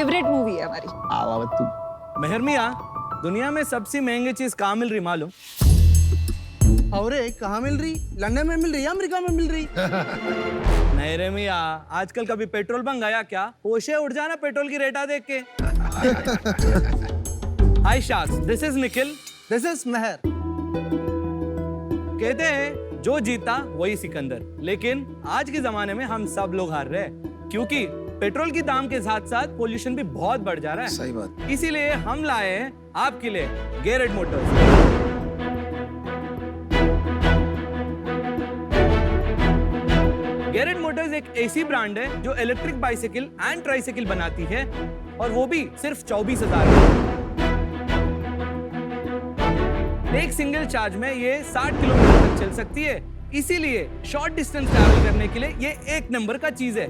Favourite movie है हमारी। आवा तू मेहर मियाँ, दुनिया में सबसे महंगी चीज कहाँ मिल रही मालूम? और कहाँ मिल रही? लंदन में मिल रही या अमेरिका में मिल रही? नहीं रे मियाँ, आजकल कभी पेट्रोल बंक आया क्या? होशे उड़ जाना पेट्रोल की रेटा देख के। Hi sharks, this is Nikhil. This is Meher. कहते हैं जो जीता वही सिकंदर, लेकिन आज के जमाने में हम सब लोग हार रहे हैं क्योंकि पेट्रोल की दाम के साथ साथ पोल्यूशन भी बहुत बढ़ जा रहा है। सही बात। इसीलिए हम लाए हैं आपके लिए गैरेट मोटर्स। गैरेट मोटर्स एक ऐसी ब्रांड है जो इलेक्ट्रिक बाइसाइकिल एंड ट्राइसाइकिल बनाती है और वो भी सिर्फ 24,000 में। एक सिंगल चार्ज में ये 60 किलोमीटर तक चल सकती है, इसीलिए शॉर्ट डिस्टेंस ट्रैवल करने के लिए ये एक नंबर का चीज है।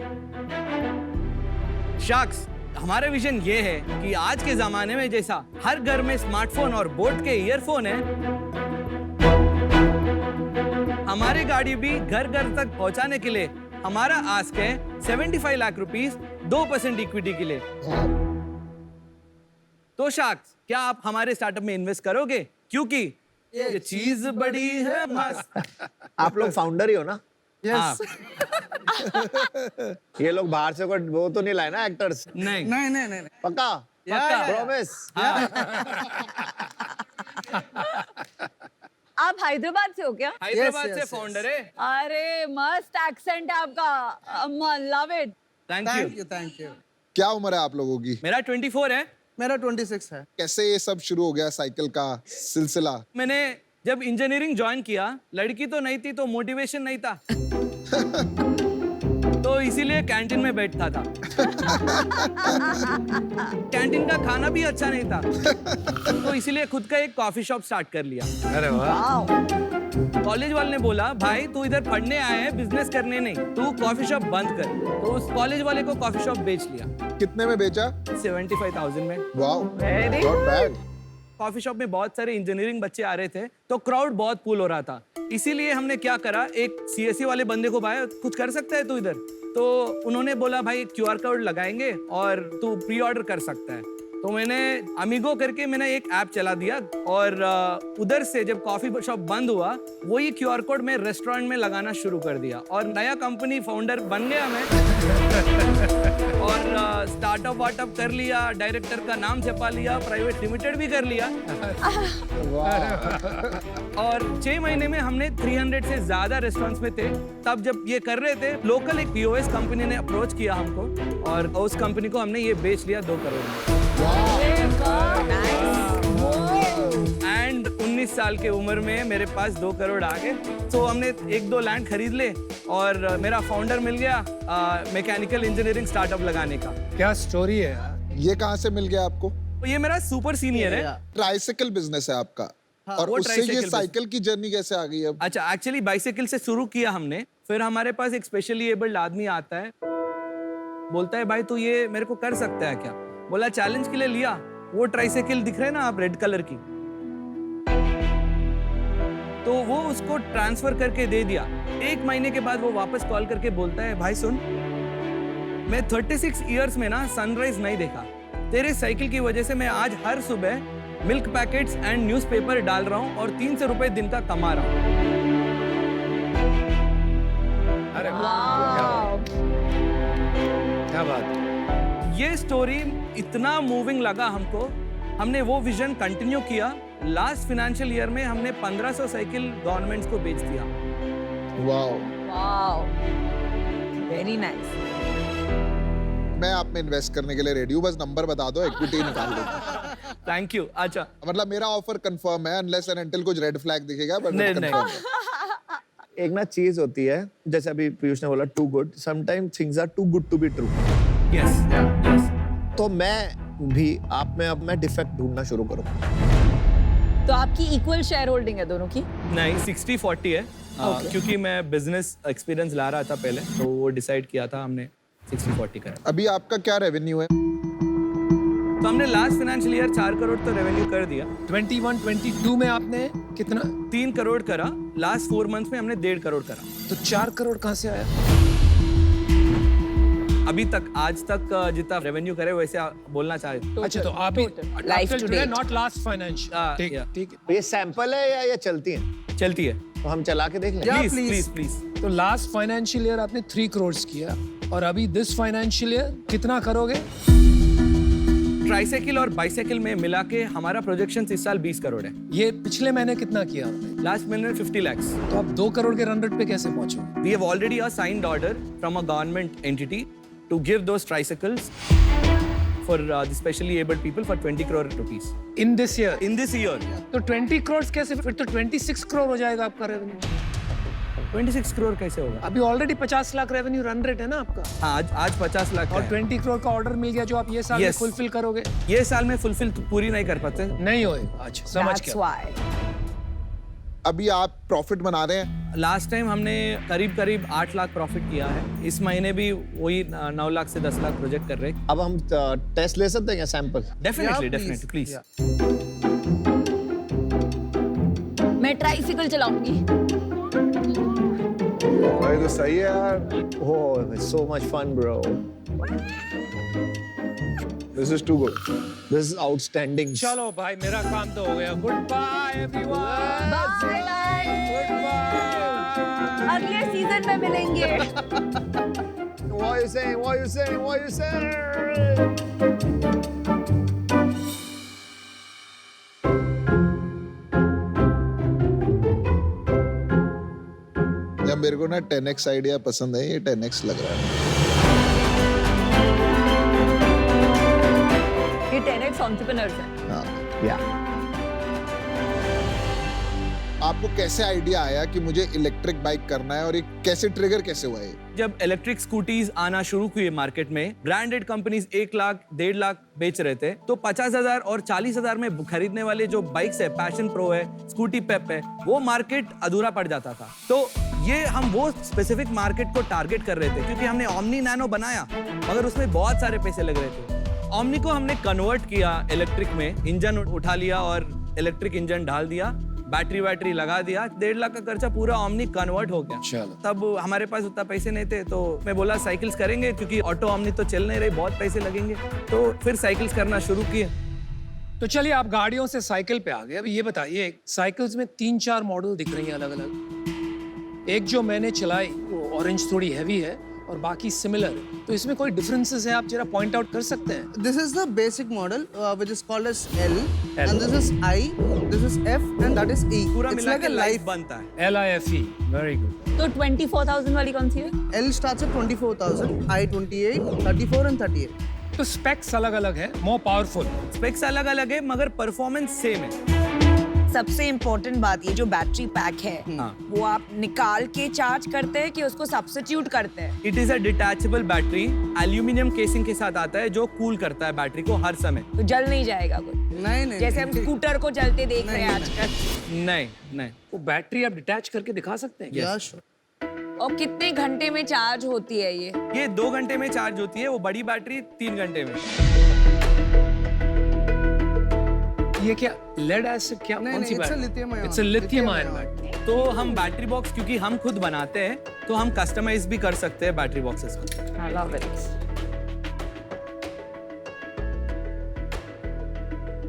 शाक्स, हमारा विजन ये है कि आज के जमाने में जैसा हर घर में स्मार्टफोन और बोट के ईयरफोन है, हमारी गाड़ी भी घर घर तक पहुंचाने के लिए हमारा आस्क है 75 लाख रुपीस 2% इक्विटी के लिए। तो शाक्स, क्या आप हमारे स्टार्टअप में इन्वेस्ट करोगे? क्योंकि ये चीज बड़ी है मस्त। आप लोग फाउंडर ही हो ना? यस। ये लोग बाहर से कोई वो तो नहीं लाए ना एक्टर्स? नहीं नहीं नहीं नहीं। पक्का? पक्का। प्रॉमिस? आप हैदराबाद से हो क्या? हैदराबाद Yes, से yes, फाउंडर है। अरे मस्त एक्सेंट है आपका, love it. Thank thank you. You thank you. क्या उम्र है आप लोगों की? मेरा 24 है। मेरा 26 है। कैसे ये सब शुरू हो गया साइकिल का सिलसिला? मैंने जब इंजीनियरिंग ज्वाइन किया, लड़की तो नहीं थी तो मोटिवेशन नहीं था, तो इसीलिए कैंटीन में बैठता था। कैंटीन का खाना भी अच्छा नहीं था, तो इसीलिए खुद का एक कॉफी शॉप स्टार्ट कर लिया। अरे वाह। कॉलेज वाले ने बोला, भाई तू इधर पढ़ने आया है, बिजनेस करने नहीं, तू कॉफी शॉप बंद कर। तो उस कॉलेज वाले को कॉफी शॉप बेच लिया। कितने में बेचा? 75,000 में। Wow, Very not bad. Coffee shop में बहुत सारे इंजीनियरिंग बच्चे आ रहे थे, तो क्राउड बहुत पुल हो रहा था। इसीलिए हमने क्या करा, एक सीएससी वाले बंदे को, भाई कुछ कर सकता है तू इधर? तो उन्होंने बोला, भाई क्यूआर कोड लगाएंगे और तू प्री ऑर्डर कर सकता है। तो मैंने अमीगो करके मैंने एक ऐप चला दिया और उधर से जब कॉफी शॉप बंद हुआ, वही क्यूआर कोड मैं रेस्टोरेंट में लगाना शुरू कर दिया और नया कंपनी फाउंडर बन गया मैं। और स्टार्टअप वार्टअप कर लिया, डायरेक्टर का नाम छपा लिया, प्राइवेट लिमिटेड भी कर लिया। और 6 महीने में हमने 300 से ज्यादा रेस्टोरेंट्स में थे। तब जब ये कर रहे थे, लोकल एक पीओएस कंपनी ने अप्रोच किया हमको और उस कंपनी को हमने ये बेच लिया 2 करोड़ में। एंड 19 साल के उम्र में मेरे पास 2 करोड़ आ गए। तो हमने 1-2 लैंड खरीद ले और मेरा फाउंडर मिल गया मैकेनिकल इंजीनियरिंग स्टार्टअप लगाने का। क्या स्टोरी है यार? ये कहाँ से मिल गया आपको? तो ये मेरा सुपर सीनियर है। ट्राइसाइकिल बिजनेस है आपका। और वो उससे ये tricycle साइकिल की जर्नी कैसे आ गई अब? अच्छा, एक्चुअली बाइसाइकिल से शुरू किया हमने, फिर हमारे पास एक स्पेशली एबल्ड आदमी आता है, बोलता है, भाई तू ये मेरे को कर सकता है क्या? बोला चैलेंज के लिए लिया। वो ट्राइसाइकिल दिख रहे हैं ना आप, रेड कलर की, तो वो उसको ट्रांसफर करके दे दिया। 1 महीने के बाद वो वापस कॉल करके बोलता है, भाई सुन, मैं 36 इयर्स में ना सनराइज नहीं देखा, तेरे साइकिल की वजह से मैं आज हर सुबह मिल्क पैकेट्स एंड न्यूज़पेपर डाल रहा हूँ और 300 रुपए दिन का कमा रहा हूँ। अरे क्या बात। ये स्टोरी इतना मूविंग लगा हमको, हमने वो विजन कंटिन्यू किया। लास्ट फाइनेंशियल ईयर में हमने 1500 साइकिल गवर्नमेंट्स को बेच दिया। वाओ। Wow, very nice. मैं आप में इन्वेस्ट करने के लिए रेडी हूँ, बस नंबर बता दो, इक्विटी निकाल दो। Thank you. अच्छा, मतलब मेरा ऑफर कंफर्म है, अनलेस एंड अनटिल कुछ रेड फ्लैग दिखेगा, बट नहीं, कंफर्म नहीं। है। एक ना चीज होती है, जैसे अभी पीयूष ने बोला too good, sometimes things are too good to be true. Yes, yes. तो मैं भी आप में अब मैं डिफेक्ट ढूंढना शुरू करूँ। तो आपकी इक्वल शेयर होल्डिंग है दोनों की? नहीं, 60-40 है। क्योंकि मैं बिजनेस एक्सपीरियंस ला रहा था पहले, तो वो डिसाइड किया था हमने 60-40 करा। अभी आपका क्या रेवेन्यू है? तो हमने लास्ट फाइनेंशियल ईयर 4 करोड़ तो रेवेन्यू कर दिया। 21-22 में आपने कितना? 3 करोड़ करा। लास्ट 4 मंथ्स में हमने 1.5 करोड़ करा। तो 4 करोड़ कहाँ से आया? अभी तक आज तक जितना रेवेन्यू करे वैसे बोलना चाहे अच्छा तो आप ही Life to date. Not last financial ठीक yeah. ठीक है ये सैंपल है या ये चलती है? चलती है। तो हम चला के देख लें। Yeah, please please. Please please. तो लास्ट फाइनेंशियल ईयर आपने 3 करोड़ किया और अभी दिस फाइनेंशियल ईयर कितना करोगे? ट्राइसाइकिल और बाइसाइकिल में मिला के हमारा प्रोजेक्शन इस साल 20 करोड़ है। ये पिछले महीने कितना किया आपने? लास्ट महीने में 50 lakhs। तो आप 2 करोड़ के रन रेट पे कैसे पहुंचोगे? We have already a signed order from a government entity to give those tricycles for the specially abled people for 20 crore rupees in this year in this year। तो 20 करोड़ कैसे? फिर तो 26 करोड़ हो जाएगा आपका रेवेन्यू। 26 करोड़ कैसे होगा? अभी already 50 lakh revenue run rate है ना आपका, हाँ, आज 50 लाख और है। 20 करोड़ का ऑर्डर मिल गया जो आप ये साल में Yes. फुलफिल करोगे। ये साल में फुलफिल पूरी नहीं कर पाते। नहीं होएगा। अच्छा समझ That's गया। why. अभी आप प्रॉफिट बना रहे हैं। लास्ट टाइम हमने करीब 8 लाख प्रॉफिट किया है। इस महीने भी वही 9 लाख से 10 लाख प्रोजेक्ट कर रहे हैं। अब हम टेस्ट ले सकते हैं क्या sample? Definitely Yeah, definitely please. मैं ट्राइसिकल चलाऊंगी। भाई तो सही है यार। ओह so much fun bro. This is too good. This is outstanding. चलो भाई मेरा काम तो हो गया। Goodbye everyone. Bye bye. Goodbye. अगले सीजन में मिलेंगे। What are you saying? What are you saying? What are you saying? जब मेरे को ना 10x आइडिया पसंद है, ये 10x लग रहा है। ये 10x एंटरप्रेन्योर्स है। हाँ। Yeah. आपको कैसे आइडिया आया कि मुझे इलेक्ट्रिक बाइक करना है और ये कैसे ट्रिगर कैसे हुआ ये? जब इलेक्ट्रिक स्कूटीज आना शुरू हुई मार्केट में, ब्रांडेड कंपनीज 1 लाख 1.5 लाख बेच रहे थे, तो 50,000 और 40,000 में खरीदने वाले जो बाइक्स है, पैशन प्रो है, स्कूटी पेप है, वो मार्केट अधूरा पड़ जाता था। तो ये हम वो स्पेसिफिक मार्केट को टारगेट कर रहे थे, क्योंकि हमने ओमनी नैनो बनाया मगर उसमें बहुत सारे पैसे लग रहे थे। ओमनी को हमने कन्वर्ट किया इलेक्ट्रिक में, इंजन उठा लिया और इलेक्ट्रिक इंजन डाल दिया, बैटरी लगा दिया, 1.5 लाख का खर्चा पूरा ओमनी कन्वर्ट हो गया। चलो। तब हमारे पास उतना पैसे नहीं थे, तो मैं बोला साइकिल्स करेंगे, क्योंकि ऑटो ओमनी तो चल नहीं रही, बहुत पैसे लगेंगे। तो फिर साइकिल्स करना शुरू किए। तो चलिए आप गाड़ियों से साइकिल पे आ गए। अब ये बताइए, साइकिल्स में 3-4 मॉडल दिख रही हैं अलग अलग। एक जो मैंने चलाई वो ऑरेंज थोड़ी हैवी है और बाकी सिमिलर है, तो इसमें कोई डिफरेंसेस है आप जरा पॉइंट आउट कर सकते हैं? This is the basic model, which is called as L, and this is I, this is F, and that is E. पूरा It's मिला like के a लाइफ life. बनता है। LIFE, very good. तो 24,000 वाली कौन सी है? L starts at 24,000, I 28, 34, and 38. तो स्पेक्स अलग अलग है, मोर पावरफुल। स्पेक्स अलग अलग है मगर परफॉर्मेंस सेम है। सबसे इम्पोर्टेंट बात, ये जो बैटरी पैक है हाँ। वो आप निकाल के चार्ज करते हैं कि उसको सब्स्टिट्यूट करते हैं? It is a detachable battery, aluminium casing के साथ आता है, जो कूल करता है बैटरी को हर समय। तो जल नहीं जाएगा कुछ, नहीं जैसे हम स्कूटर को जलते देख रहे हैं आजकल। नहीं। वो बैटरी आप डिटैच करके दिखा सकते हैं? Yeah, sure. और कितने घंटे में चार्ज होती है ये? ये 2 घंटे में चार्ज होती है, वो बड़ी बैटरी 3 घंटे में। ये क्या लेड एसिड क्या नहीं, कौन सी it's a battery? lithium ion. It's a lithium ion Lithium ion. Battery. तो हम बैटरी बॉक्स क्योंकि हम खुद बनाते हैं, तो हम कस्टमाइज भी कर सकते हैं बैटरी बॉक्सेस को। I love it.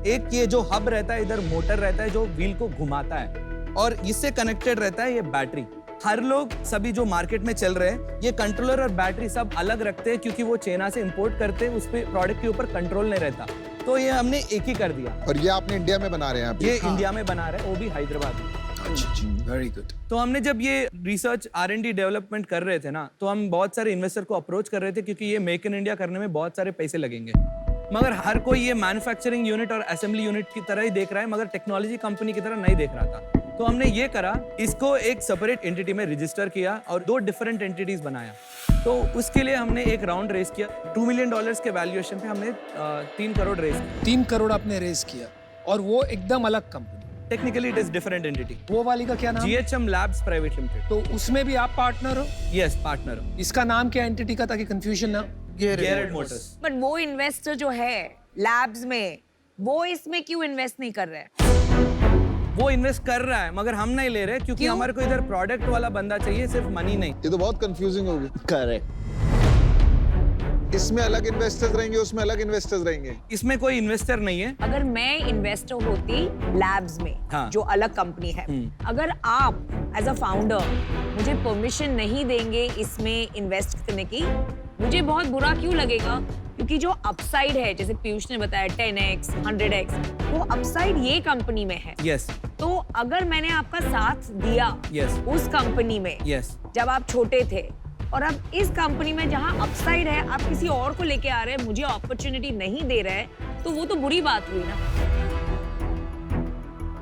एक ये जो हब रहता है, इधर मोटर रहता है जो व्हील को घुमाता है, और इससे कनेक्टेड रहता है ये बैटरी। हर लोग सभी जो मार्केट में चल रहे हैं, ये कंट्रोलर और बैटरी सब अलग रखते हैं, क्योंकि वो चाइना से इंपोर्ट करते हैं, उस पे प्रोडक्ट के ऊपर कंट्रोल नहीं रहता। तो ये हमने एक ही कर दिया। और ये आपने इंडिया में बना रहे हैं आप? ये इंडिया में बना रहे हैं, वो भी हैदराबाद में। अच्छा, वेरी गुड। तो हमने जब ये रिसर्च R&D डेवलपमेंट कर रहे थे ना, तो हम बहुत सारे इन्वेस्टर को अप्रोच कर रहे थे, क्योंकि ये मेक इन इंडिया करने में बहुत सारे पैसे लगेंगे। मगर हर कोई ये मैन्युफैक्चरिंग यूनिट और असेंबली यूनिट की तरह ही देख रहा है, मगर टेक्नोलॉजी कंपनी की तरह नहीं देख रहा था। तो हमने ये करा, इसको एक सेपरेट एंटिटी में रजिस्टर किया और 2 डिफरेंट एंटिटीज बनाया। तो उसके लिए हमने एक राउंड रेस किया। $2 मिलियन के वैल्यूएशन पे हमने 3 करोड़ रेस किया। 3 करोड़ आपने रेस किया, और वो एकदम अलग company. Technically it is different entity. वो वाली का क्या नाम? GHM Labs private limited. तो उसमें भी आप पार्टनर हो? यस, पार्टनर हो। इसका नाम क्या एंटिटी का, ताकि कंफ्यूजन ना? Garrett Motors। बट वो इन्वेस्टर जो है लैब्स में, वो इसमें क्यों इन्वेस्ट नहीं कर रहे हैं? वो इन्वेस्ट कर रहा है, मगर हम नहीं ले रहे, क्योंकि हमारे को इधर प्रोडक्ट वाला बंदा चाहिए, सिर्फ मनी नहीं। ये तो बहुत कंफ्यूजिंग होगी। करेक्ट। इसमें अलग इन्वेस्टर्स रहेंगे, उसमें अलग इन्वेस्टर्स रहेंगे। इसमें कोई इन्वेस्टर नहीं है। अगर मैं इन्वेस्टर होती लैब्स में, हाँ। जो अलग कंपनी है, अगर आप एज अ फाउंडर मुझे परमिशन नहीं देंगे इसमें इन्वेस्ट करने की, मुझे बहुत बुरा क्यों लगेगा? क्योंकि जो अपसाइड है, जैसे पीयूष ने बताया 10x, 100x, वो अपसाइड ये कंपनी में है। यस तो अगर मैंने आपका साथ दिया Yes. उस कंपनी में, यस जब आप छोटे थे, और अब इस कंपनी में जहां अपसाइड है, आप किसी और को लेके आ रहे हैं, मुझे अपॉर्चुनिटी नहीं दे रहे हैं, तो वो तो बुरी बात हुई ना।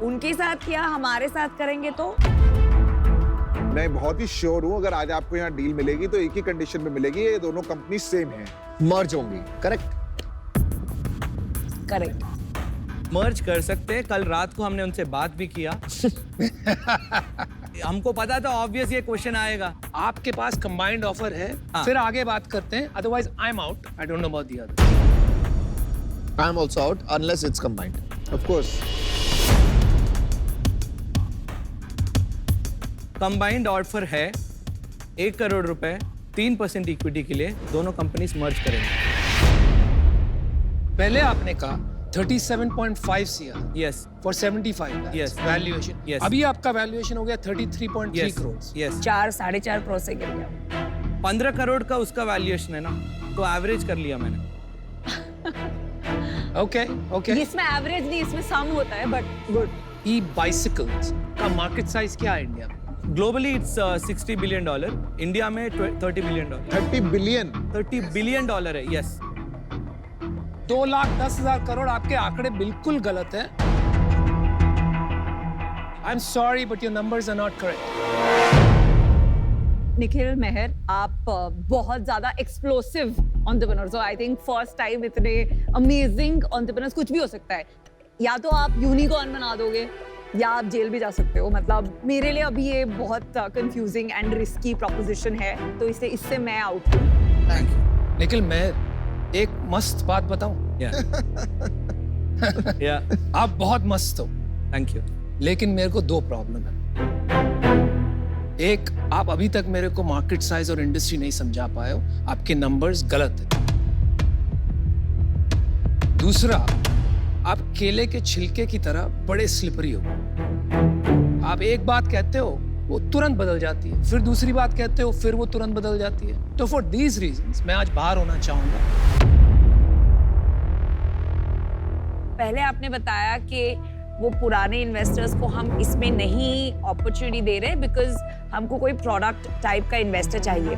उनके साथ किया, हमारे साथ करेंगे तो मैं बहुत ही श्योर हूँ, अगर आज आपको यहाँ डील मिलेगी तो एक ही कंडीशन में मिलेगी, ये दोनों कंपनी सेम है, मर्ज होंगी। करेक्ट? करेक्ट। मर्ज कर सकते हैं। कल रात को हमने उनसे बात भी किया। हमको पता था ऑब्वियस ये क्वेश्चन आएगा। आपके पास कंबाइंड ऑफर है, हाँ। फिर आगे बात करते हैं, otherwise I am out, I don't know about the other. I am also out unless it's combined. Of course. Combined offer है 1 करोड़ रुपए 3% इक्विटी के लिए, दोनों कंपनीज मर्ज करेंगे। पहले आपने कहा 37.5 CR yes for 75 lakhs Yes. valuation. Yes. अभी आपका वैल्यूएशन हो गया 33.3 यस crores. यस 4-4.5 करोड़ से गिर गया। 15 करोड़ का उसका वैल्यूएशन है ना, तो एवरेज कर लिया मैंने। Okay, okay. इसमें एवरेज नहीं, इसमें सम होता है, बट गुड। E-bicycles का मार्केट साइज क्या है इंडिया में? ग्लोबली इट्स $60 बिलियन, इंडिया में $30 बिलियन। 30 बिलियन। $30 बिलियन है। यस 2,10,000 करोड़ आपके आंकड़े बिल्कुल गलत हैं। I am sorry but your numbers are not correct. Nikhil Meher, आप बहुत ज्यादा एक्सप्लोसिव एंटरप्रेन्योर्स हो। आई थिंक फर्स्ट टाइम इतने अमेजिंग एंटरप्रेन्योर्स, कुछ भी हो सकता है। या तो आप यूनिकॉर्न बना दोगे या आप जेल भी जा सकते हो। मतलब मेरे लिए अभी ये बहुत कंफ्यूजिंग एंड रिस्की प्रोपोजिशन है, तो इससे मैं आउट हूँ। निखिल, मैं एक मस्त बात बताऊं? या आप बहुत मस्त हो, थैंक यू। लेकिन मेरे को 2 प्रॉब्लम है। एक, आप अभी तक मेरे को मार्केट साइज और इंडस्ट्री नहीं समझा पाए हो, आपके नंबर्स गलत है। दूसरा, आप केले के छिलके की तरह बड़े स्लिपरी हो। आप एक बात कहते हो वो तुरंत बदल जाती है, फिर दूसरी बात कहते हो फिर वो तुरंत बदल जाती है। तो फॉर दीज रीजंस मैं आज बाहर होना चाहूंगा। पहले आपने बताया कि वो पुराने इन्वेस्टर्स को हम इसमें नहीं अपॉर्चुनिटी दे रहे बिकॉज हमको कोई प्रोडक्ट टाइप का इन्वेस्टर चाहिए।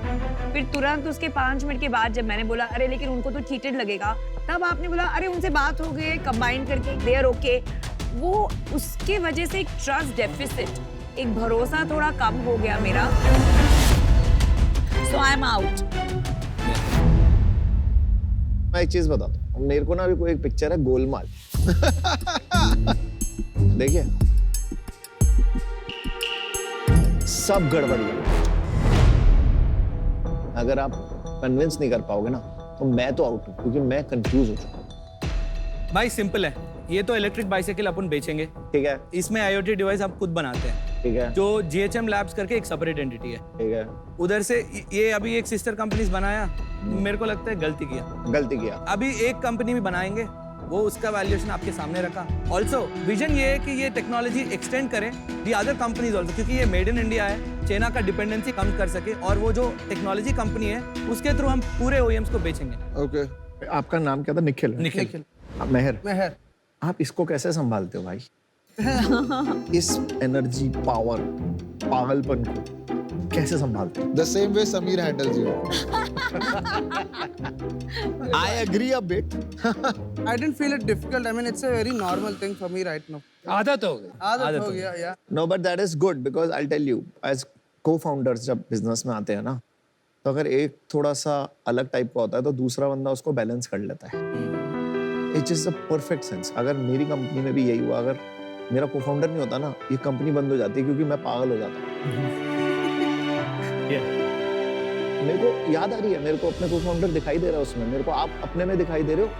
फिर तुरंत उसके 5 मिनट के बाद जब मैंने बोला अरे लेकिन उनको तो चीटेड लगेगा, तब आपने बोला अरे उनसे बात हो गई, कंबाइन करके दे आर ओके। वो उसके वजह से एक ट्रस्ट डेफिसिट, एक भरोसा थोड़ा कम हो गया मेरा। सो आई एम आउट। मैं एक चीज बताता हूँ, मेरे को ना अभी कोई एक पिक्चर है गोलमाल। देखिए सब गड़बड़ है। अगर आप कन्विंस नहीं कर पाओगे ना तो मैं तो आउट हूँ, क्योंकि मैं कंफ्यूज हो चुका हूँ। भाई सिंपल है, ये तो इलेक्ट्रिक बाइसाइकिल अपन बेचेंगे, ठीक है, इसमें IoT डिवाइस आप खुद बनाते हैं, ठीक है, जो GHM लैब्स करके एक सेपरेट एंटिटी है। ठीक है, उधर से ये अभी एक सिस्टर कंपनीज बनाया, मेरे को लगता है गलती किया। गलती किया। अभी एक कंपनी भी बनाएंगे, वो उसका वैल्यूएशन आपके सामने रखा। ऑल्सो विजन ये है कि ये टेक्नोलॉजी एक्सटेंड करें दी अदर कंपनीज ऑल्सो, क्योंकि ये मेड इन इंडिया है, चाइना का डिपेंडेंसी कम कर सके, और वो जो टेक्नोलॉजी कंपनी है उसके थ्रू हम पूरे OEMs को बेचेंगे। ओके। आपका नाम क्या था? निखिल। निखिल। मेहर। मेहर। आप इसको कैसे संभालते हो भाई? इस एनर्जी, पावर, पागलपन को कैसे संभालते हो? The same way Sameer handles you. I agree a bit. I didn't feel it difficult. I mean, it's a very normal thing for me right now. आदत हो गई। आदत हो गया, yeah. No, but that is good because I'll tell you, as co-founders जब business में आते हैं ना, तो अगर एक थोड़ा सा अलग टाइप का होता है तो दूसरा बंदा उसको बैलेंस कर लेता है। It is a perfect sense. अगर मेरी कंपनी में भी यही हुआ, अगर मेरा को-फाउंडर नहीं होता ना, ये कंपनी बंद हो जाती है, क्योंकि मैं पागल हो जाता। मेरे को याद आ रही है, मेरे को अपने को-फाउंडर दिखाई दे रहा है उसमें, मेरे को आप अपने में दिखाई दे रहे हो,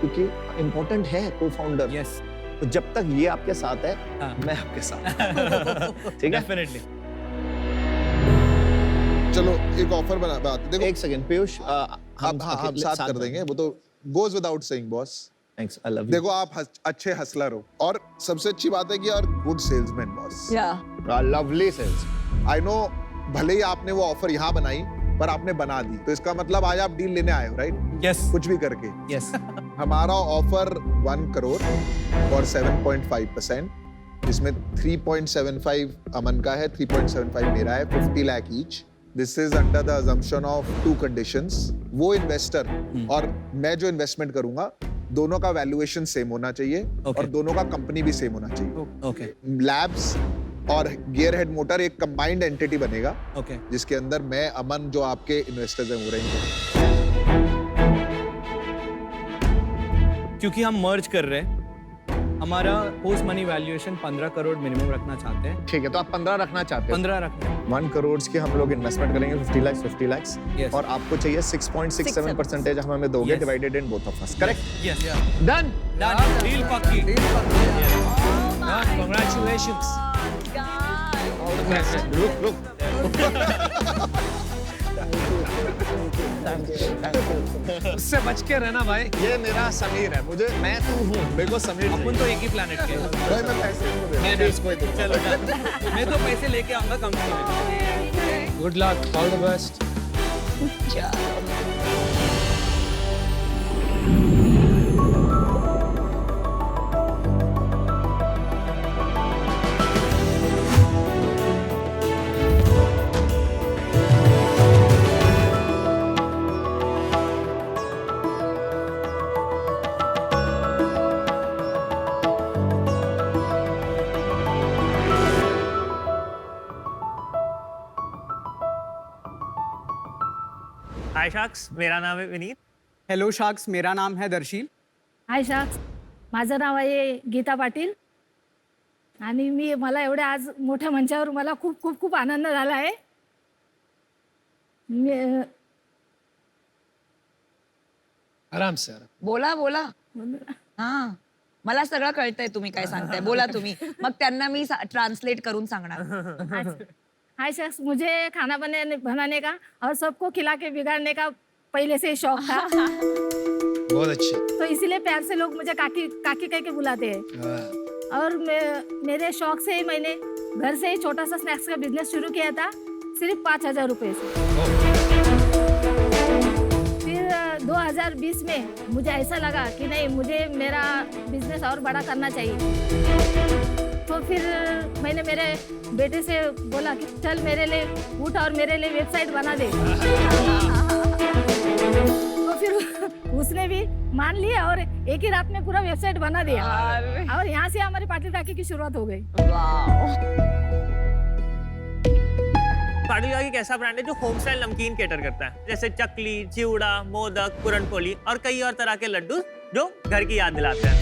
क्योंकि इम्पोर्टेंट है को-फाउंडर। यस, तो जब तक ये आपके साथ है, मैं आपके साथ। ठीक है, डेफिनेटली। चलो एक ऑफर बना देखो एक सेकंड पीयूष हम साथ कर देंगे, वो तो goes without saying boss. Thanks, I love you. देखो आप अच्छे हसलर हो और सबसे अच्छी बात है कि यार good salesman boss. Yeah. Lovely sales. I know भले ही आपने वो ऑफर यहाँ बनाई पर आपने बना दी, तो इसका मतलब आज आप डील लेने आए हो, राइट? यस कुछ भी करके। यस हमारा ऑफर 1 करोड़ और 7.5%, जिसमें 3.75 अमन का है, 3.75 मेरा है, 50 lakh each. This is under the assumption of 2 conditions। वो इन्वेस्टर और मैं जो इन्वेस्टमेंट करूंगा, दोनों का वैल्यूएशन सेम होना चाहिए और दोनों का कंपनी भी सेम होना चाहिए। ओके लैब्स और गियर हेड मोटर एक कंबाइंड एंटिटी बनेगा, ओके जिसके अंदर मैं, अमन, जो आपके इन्वेस्टर्स हैं वो रहेंगे। क्योंकि हम मर्ज कर रहे हैं, हमारा post money valuation 15 crore minimum रखना चाहते हैं। ठीक है, तो आप 15 रखना चाहते हैं। 15 रखना है। 1 करोड़ की हम लोग इन्वेस्टमेंट करेंगे, 50 lakhs Yes. और आपको चाहिए 6.67% हम हमें दोगे, Yes. Divided in both of us, correct? Yes done. Done, deal पक्की। Congratulations. All the best. रुक उससे बच के रहना भाई। ये मेरा समीर है, मैं तू हूँ, मेरे को समीर अपन तो एक ही प्लेनेट के हैं। भाई मैं पैसे इसको दे मैं भी इसको ही दूँ। चलो डन। मैं तो पैसे लेके आऊंगा कंपनी में। Good luck. All the best. Hi sharks, मेरा नाम है विनीत। हॅलो शार्क्स, मेरा नाम है दर्शील. हाय शाक्स, माझं नाव आहे गीता पाटील आणि मला एवढ्या आज मोठ्या मंचावर मला खूप खूप खूप आनंद झाला आहे. आराम से आराम. बोला बोला हा मला सगळं कळतंय तुम्ही काय सांगताय. बोला तुम्ही, मग त्यांना मी ट्रान्सलेट करून सांगणार. हाय शाक्स, मुझे खाना बनाने का और सबको खिला के बिगाड़ने का पहले से ही शौक था. बहुत अच्छे. तो इसीलिए प्यार से लोग मुझे काकी काकी कह के बुलाते हैं. और मेरे शौक से ही मैंने घर से ही छोटा सा स्नैक्स का बिजनेस शुरू किया था, सिर्फ 5,000 रुपये से. फिर 2020 में मुझे ऐसा लगा कि नहीं, मुझे मेरा बिजनेस और बड़ा करना चाहिए. तो फिर मैंने मेरे बेटे से बोला कि चल मेरे लिए उठ और मेरे लिए वेबसाइट बना दे. तो फिर उसने भी मान लिया और एक ही रात में पूरा वेबसाइट बना दिया. और यहाँ से हमारी पाटिल काकी की शुरुआत हो गई. पाटिल काकी एक ऐसा ब्रांड है जो होम स्टाइल नमकीन केटर करता है, जैसे चकली, चिवड़ा, मोदक, पुरनपोली और कई और तरह के लड्डू जो घर की याद दिलाते हैं.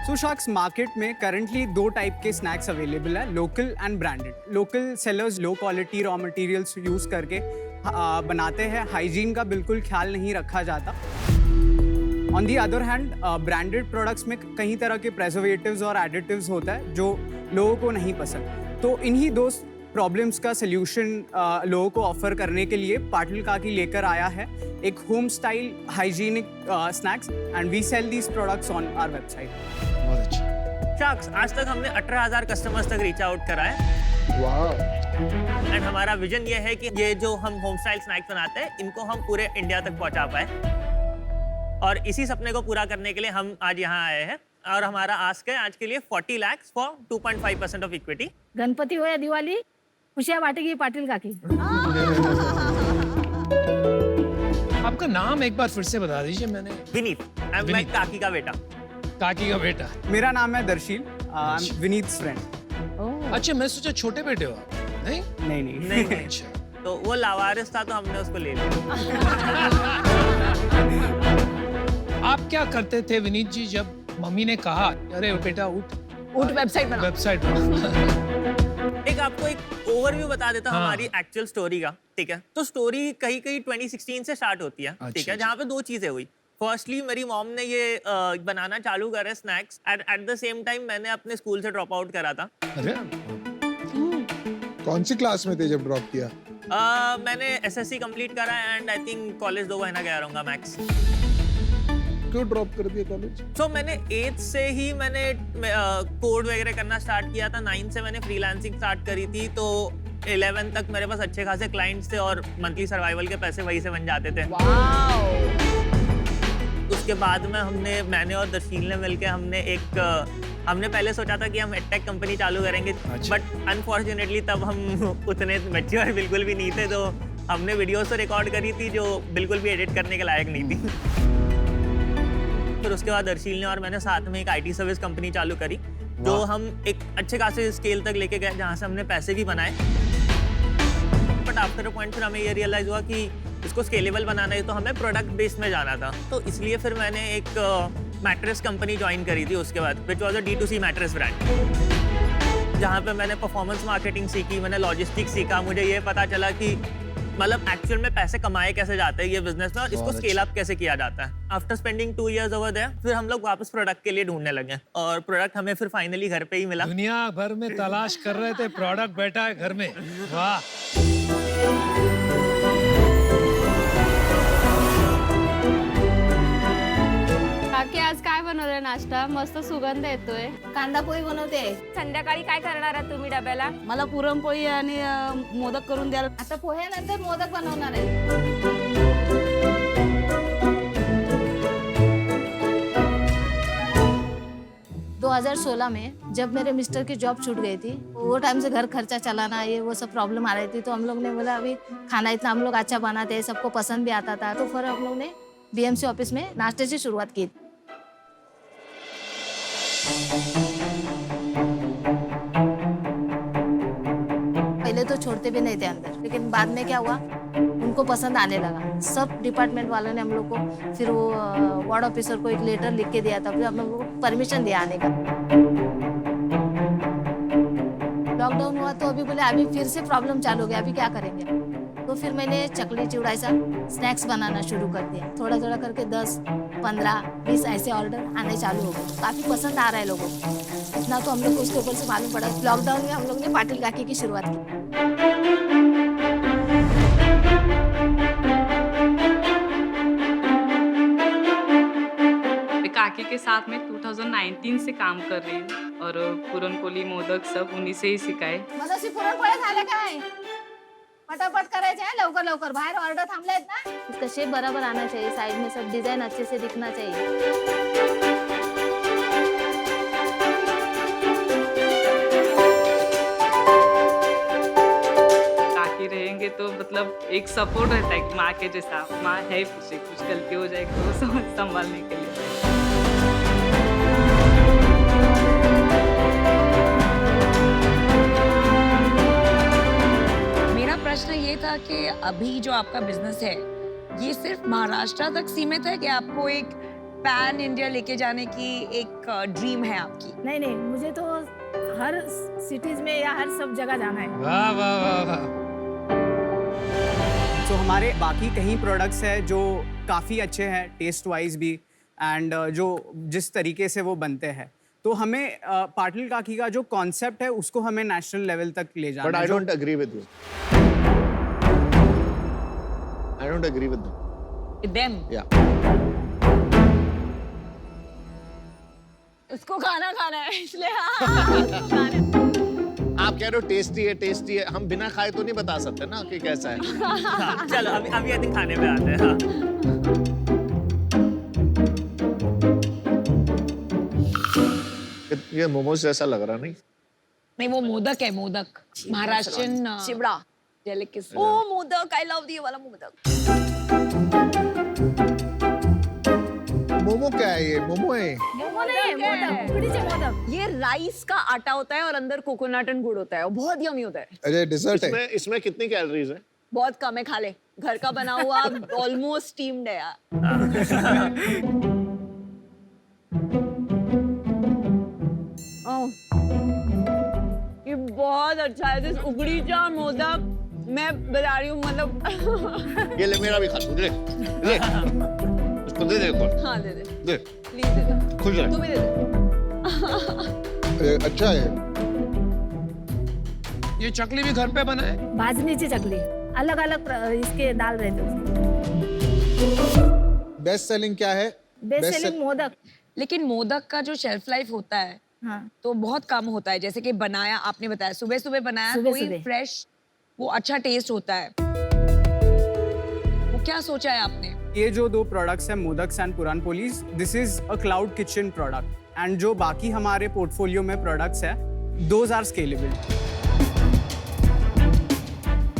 सो शार्क्स, मार्केट में करंटली 2 टाइप के स्नैक्स अवेलेबल है, local and branded. Local sellers low quality raw materials use करके बनाते हैं, हाइजीन का बिल्कुल ख्याल नहीं रखा जाता. On the other hand branded products में कई तरह के प्रेजर्वेटिव्स और एडिटिव्स होता है जो लोगों को नहीं पसंद. तो इन्हीं दो प्रॉब्लम्स का सल्यूशन लोगों को ऑफर करने के लिए पाटिल काकी लेकर आया है एक home style hygienic snacks, and we sell these products on our website. बहुत अच्छा. शार्क्स, आज तक हमने 18,000 कस्टमर्स तक रीच आउट करा है. एंड हमारा विजन ये है कि ये जो हम होम स्टाइल स्नैक्स बनाते हैं, इनको हम पूरे इंडिया तक पहुंचा पाए. और इसी सपने को पूरा करने के लिए हम आज यहाँ आए हैं. और हमारा आस्क है आज के लिए 40 lakh for 2.5% of equity. Ganpati हो या दिवाली, खुशियाँ बांटेगी पाटिल काकी. आपका नाम एक बार फिर से बता दीजिए. मैंने विनीत, आई एम विनीत. काकी का बेटा. काकी का बेटा. मेरा नाम है दर्शील, आई एम विनीत्स फ्रेंड. अच्छा, मैं सोचा छोटे बेटे हो आप. नहीं नहीं नहीं नहीं अच्छा. तो वो लावारिस था तो हमने उसको ले लिया. आप क्या करते थे विनीत जी जब मम्मी ने कहा अरे बेटा उठ वेबसाइट बना. वेबसाइट बना? एक आपको एक ओवरव्यू बता देता हूँ हाँ. हमारी एक्चुअल स्टोरी का. ठीक है, तो स्टोरी कहीं कहीं 2016 से स्टार्ट होती है. अच्छा, ठीक है, जहाँ पे 2 चीजें हुई. फर्स्टली मेरी मॉम ने ये बनाना चालू करा snacks, at the same time मैंने अपने स्कूल से ड्रॉप आउट करा था. अरे कौन सी क्लास में थे जब ड्रॉप किया? मैंने एसएससी कंप्लीट करा एंड आई थिंक कॉलेज 2 महीना गया रहूँगा मैक्स। क्यों ड्रॉप कर दिया कॉलेज? तो मैंने 8th से ही मैंने कोड वगैरह करना स्टार्ट किया था। 9 से मैंने फ्रीलांसिंग स्टार्ट करी थी, तो 11 तक मेरे पास अच्छे खासे क्लाइंट्स थे और मंथली सर्वाइवल के पैसे वही से बन जाते थे। उसके बाद में मैंने और दर्शील ने मिलके हमने पहले सोचा था कि हम एडटेक कंपनी चालू करेंगे, बट अनफॉर्चुनेटली तब हम उतने मैच्योर बिल्कुल भी नहीं थे, तो हमने वीडियोस तो रिकॉर्ड करी थी जो बिल्कुल भी एडिट करने के लायक नहीं थी। फिर उसके बाद दर्शील ने और मैंने साथ में एक आईटी सर्विस कंपनी चालू करी, जो हम एक अच्छे खासे स्केल तक लेके गए, जहाँ से हमने पैसे भी बनाए। बट आफ्टर अ पॉइंट फिर हमें ये रियलाइज हुआ कि इसको स्केलेबल बनाना है, तो हमें प्रोडक्ट बेस्ड में जाना था। तो इसलिए फिर मैंने एक मैट्रेस कंपनी ज्वाइन करी थी उसके बाद, which was a D2C mattress brand, जहाँ पे मैंने परफॉर्मेंस मार्केटिंग सीखी, मैंने लॉजिस्टिक्स सीखा। मुझे ये पता चला कि मतलब एक्चुअल में पैसे कमाए कैसे जाते हैं ये बिजनेस में और इसको स्केल अप कैसे किया जाता है। After spending 2 years over there, फिर हम लोग वापस प्रोडक्ट के लिए ढूंढने लगे और प्रोडक्ट हमें फिर फाइनली घर पे ही मिला। दुनिया भर में तलाश कर रहे थे, प्रोडक्ट बैठा है घर में। वाह। काकी आज काय बनवलंय नाश्ता? मस्त सुगंध येतोय. कांदा पोळी बनवते. संध्याकाळी काय करणार आहात तुम्ही डब्याला? मला पुरणपोळी आणि मोदक करून द्याल. आता पोह्यानंतर मोदक बनवणार आहे. 2016 में जब मेरे मिस्टर की जॉब छूट गई थी, वो टाइम से घर खर्चा चलाना ये वो सब प्रॉब्लम आ रही थी, तो हम लोग ने बोला अभी खाना इतना हम लोग अच्छा बनाते हैं, सबको पसंद भी आता था, तो फिर हम लोग ने BMC ऑफिस में नाश्ते से शुरुआत की। पहले तो छोड़ते भी नहीं थे अंदर, लेकिन बाद में क्या हुआ, उनको पसंद आने लगा। सब डिपार्टमेंट वालों ने हम लोग को फिर वो वार्ड ऑफिसर को एक लेटर लिख के दिया था, फिर हम लोग को परमिशन दिया आने का। लॉकडाउन हुआ तो अभी बोले अभी फिर से प्रॉब्लम चालू हो गया, अभी क्या करेंगे। तो फिर मैंने चकली चिवड़ा ऐसा स्नैक्स बनाना शुरू कर दिया। थोड़ा थोड़ा करके 10, 15, 20 ऐसे ऑर्डर आने चालू हो गए। काफी पसंद आ रहा है लोगों को। इतना तो हम लोग को उसके ऊपर से मालूम पड़ा। लॉकडाउन में हम लोग ने पाटिल काकी की शुरुआत की। काकी के साथ में 2019 से काम कर रही हूँ और पुरणपोळी मोदक सब उन्हीं से ही सिखाए। मगाशी पुरणपोळ्या झाल्या काय? फटाफट करायचे हैं, लवकर लवकर, बाहर ऑर्डर थांबले आहेत ना। इसका शेप बराबर आना चाहिए, साइड में सब डिजाइन अच्छे से दिखना चाहिए। काकी रहेंगे तो मतलब एक सपोर्ट रहता है माँ के जैसा। माँ है पीछे, कुछ गलती हो जाएगी तो संभालने के लिए। प्रश्न ये था कि अभी जो आपका बिजनेस है ये सिर्फ महाराष्ट्र तक सीमित है कि आपको एक पैन इंडिया लेके जाने की एक ड्रीम है आपकी? नहीं नहीं, मुझे तो हर सिटीज में या हर सब जगह जाना है। वाह वाह वाह वाह। तो हमारे बाकी कहीं प्रोडक्ट्स हैं जो काफ़ी अच्छे हैं टेस्ट वाइज भी, एंड जो जिस तरीके से वो बनते हैं, तो हमें पाटिल काकी का जो कॉन्सेप्ट है उसको हमें नेशनल लेवल तक ले जाना है। But I don't agree with you. I don't agree with them. With them? Yeah. उसको खाना खाना है इसलिए खाना। आप कह रहे हो टेस्टी है, हम बिना खाए तो नहीं बता सकते ना कि कैसा है। चलो अभी आई थिंक खाने पे आते हैं। हाँ। ये मोमोज जैसा लग रहा नहीं? नहीं, वो मोदक है, modak Maharashtrian chivda delicacy. Oh modak, I love ये वाला मोदक। मोमो क्या है ये? मोमो है? मोमो नहीं, मोदक, उकडीचे मोदक। ये राइस का आटा होता है और अंदर कोकोनट एंड गुड़ होता है, बहुत यमी होता है। अरे डिजर्ट है। इसमें कितनी कैलोरीज है? बहुत कम है, खा ले। घर का बना हुआ ऑलमोस्ट स्टीम्ड है यार। ये बहुत अच्छा है, दिस उकडीचा मोदक। मैं बता रही हूँ, मतलब ये ले, मेरा भी खा ले, ले इसको दे दे एक बार। हाँ दे दे, दे, प्लीज दे दे। खुश रह। तू भी दे दे। अच्छा है। ये चकली भी घर पे बनाए? भाजनीची चकली अलग अलग इसके डाल रहे थे। बेस्ट सेलिंग क्या है? Best selling modak. लेकिन मोदक का जो शेल्फ लाइफ होता है हाँ तो बहुत कम होता है। जैसे कि बनाया, आपने बताया सुबह सुबह बनाया, कोई सुबह-सुबह। फ्रेश, वो अच्छा टेस्ट होता है। वो क्या सोचा है आपने? ये जो दो प्रोडक्ट्स हैं मोदक्स एंड पुरान police, this is a cloud kitchen product and जो बाकी हमारे पोर्टफोलियो में प्रोडक्ट्स हैं दोज आर स्केलेबल।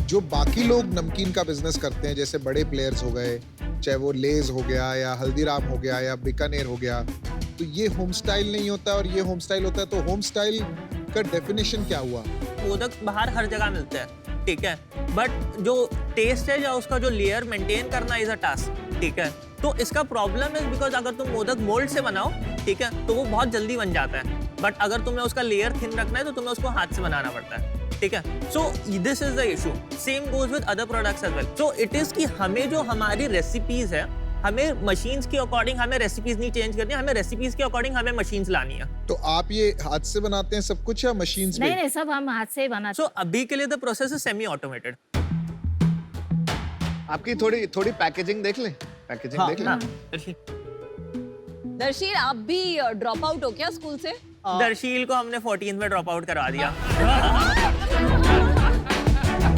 जो बाकी लोग नमकीन का बिजनेस करते हैं, जैसे बड़े प्लेयर्स हो गए, चाहे वो लेज हो गया या हल्दीराम हो गया या बीकानेर हो गया, तो ये होम स्टाइल नहीं होता और ये होम स्टाइल होता है। तो होम स्टाइल का डेफिनेशन क्या हुआ? मोदक बाहर हर जगह मिलते हैं, ठीक है, बट जो टेस्ट है या उसका जो लेयर मेंटेन करना इज अ टास्क, ठीक है। तो इसका प्रॉब्लम है बिकॉज अगर तुम मोदक मोल्ड से बनाओ, ठीक है, तो वो बहुत जल्दी बन जाता है, बट अगर तुम्हें उसका लेयर थिन रखना है तो तुम्हें उसको हाथ से बनाना पड़ता है, ठीक है। So this is the issue, same goes with other products as well. So it is कि हमें जो हमारी रेसिपीज है, हमें मशीन्स के अकॉर्डिंग हमें रेसिपीज नहीं चेंज करनी, हमें रेसिपीज के अकॉर्डिंग हमें मशीन्स लानी है। तो आप ये हाथ से बनाते हैं सब कुछ या मशीन्स नहीं में? नहीं सब हम हाथ से ही बनाते। सो अभी के लिए the process is semi automated. आपकी थोड़ी पैकेजिंग देख लें, पैकेजिंग देख लें। दर्शी, आप भी ड्रॉप आउट हो क्या स्कूल से? दर्शील को हमने 14 में ड्रॉप आउट करवा दिया।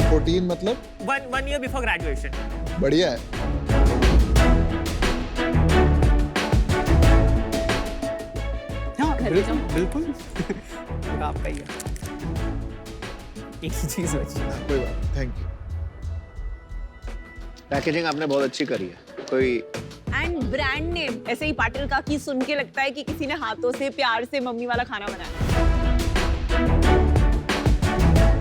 14 मतलब? One year before graduation. बढ़िया है। हाँ बिल्कुल आपका ही है। एक चीज बची। कोई बात, थैंक यू। पैकेजिंग आपने बहुत अच्छी करी है। कोई एंड ब्रांड नेम ऐसे ही पाटिल का की सुन के लगता है कि किसी ने हाथों से प्यार से मम्मी वाला खाना बनाया।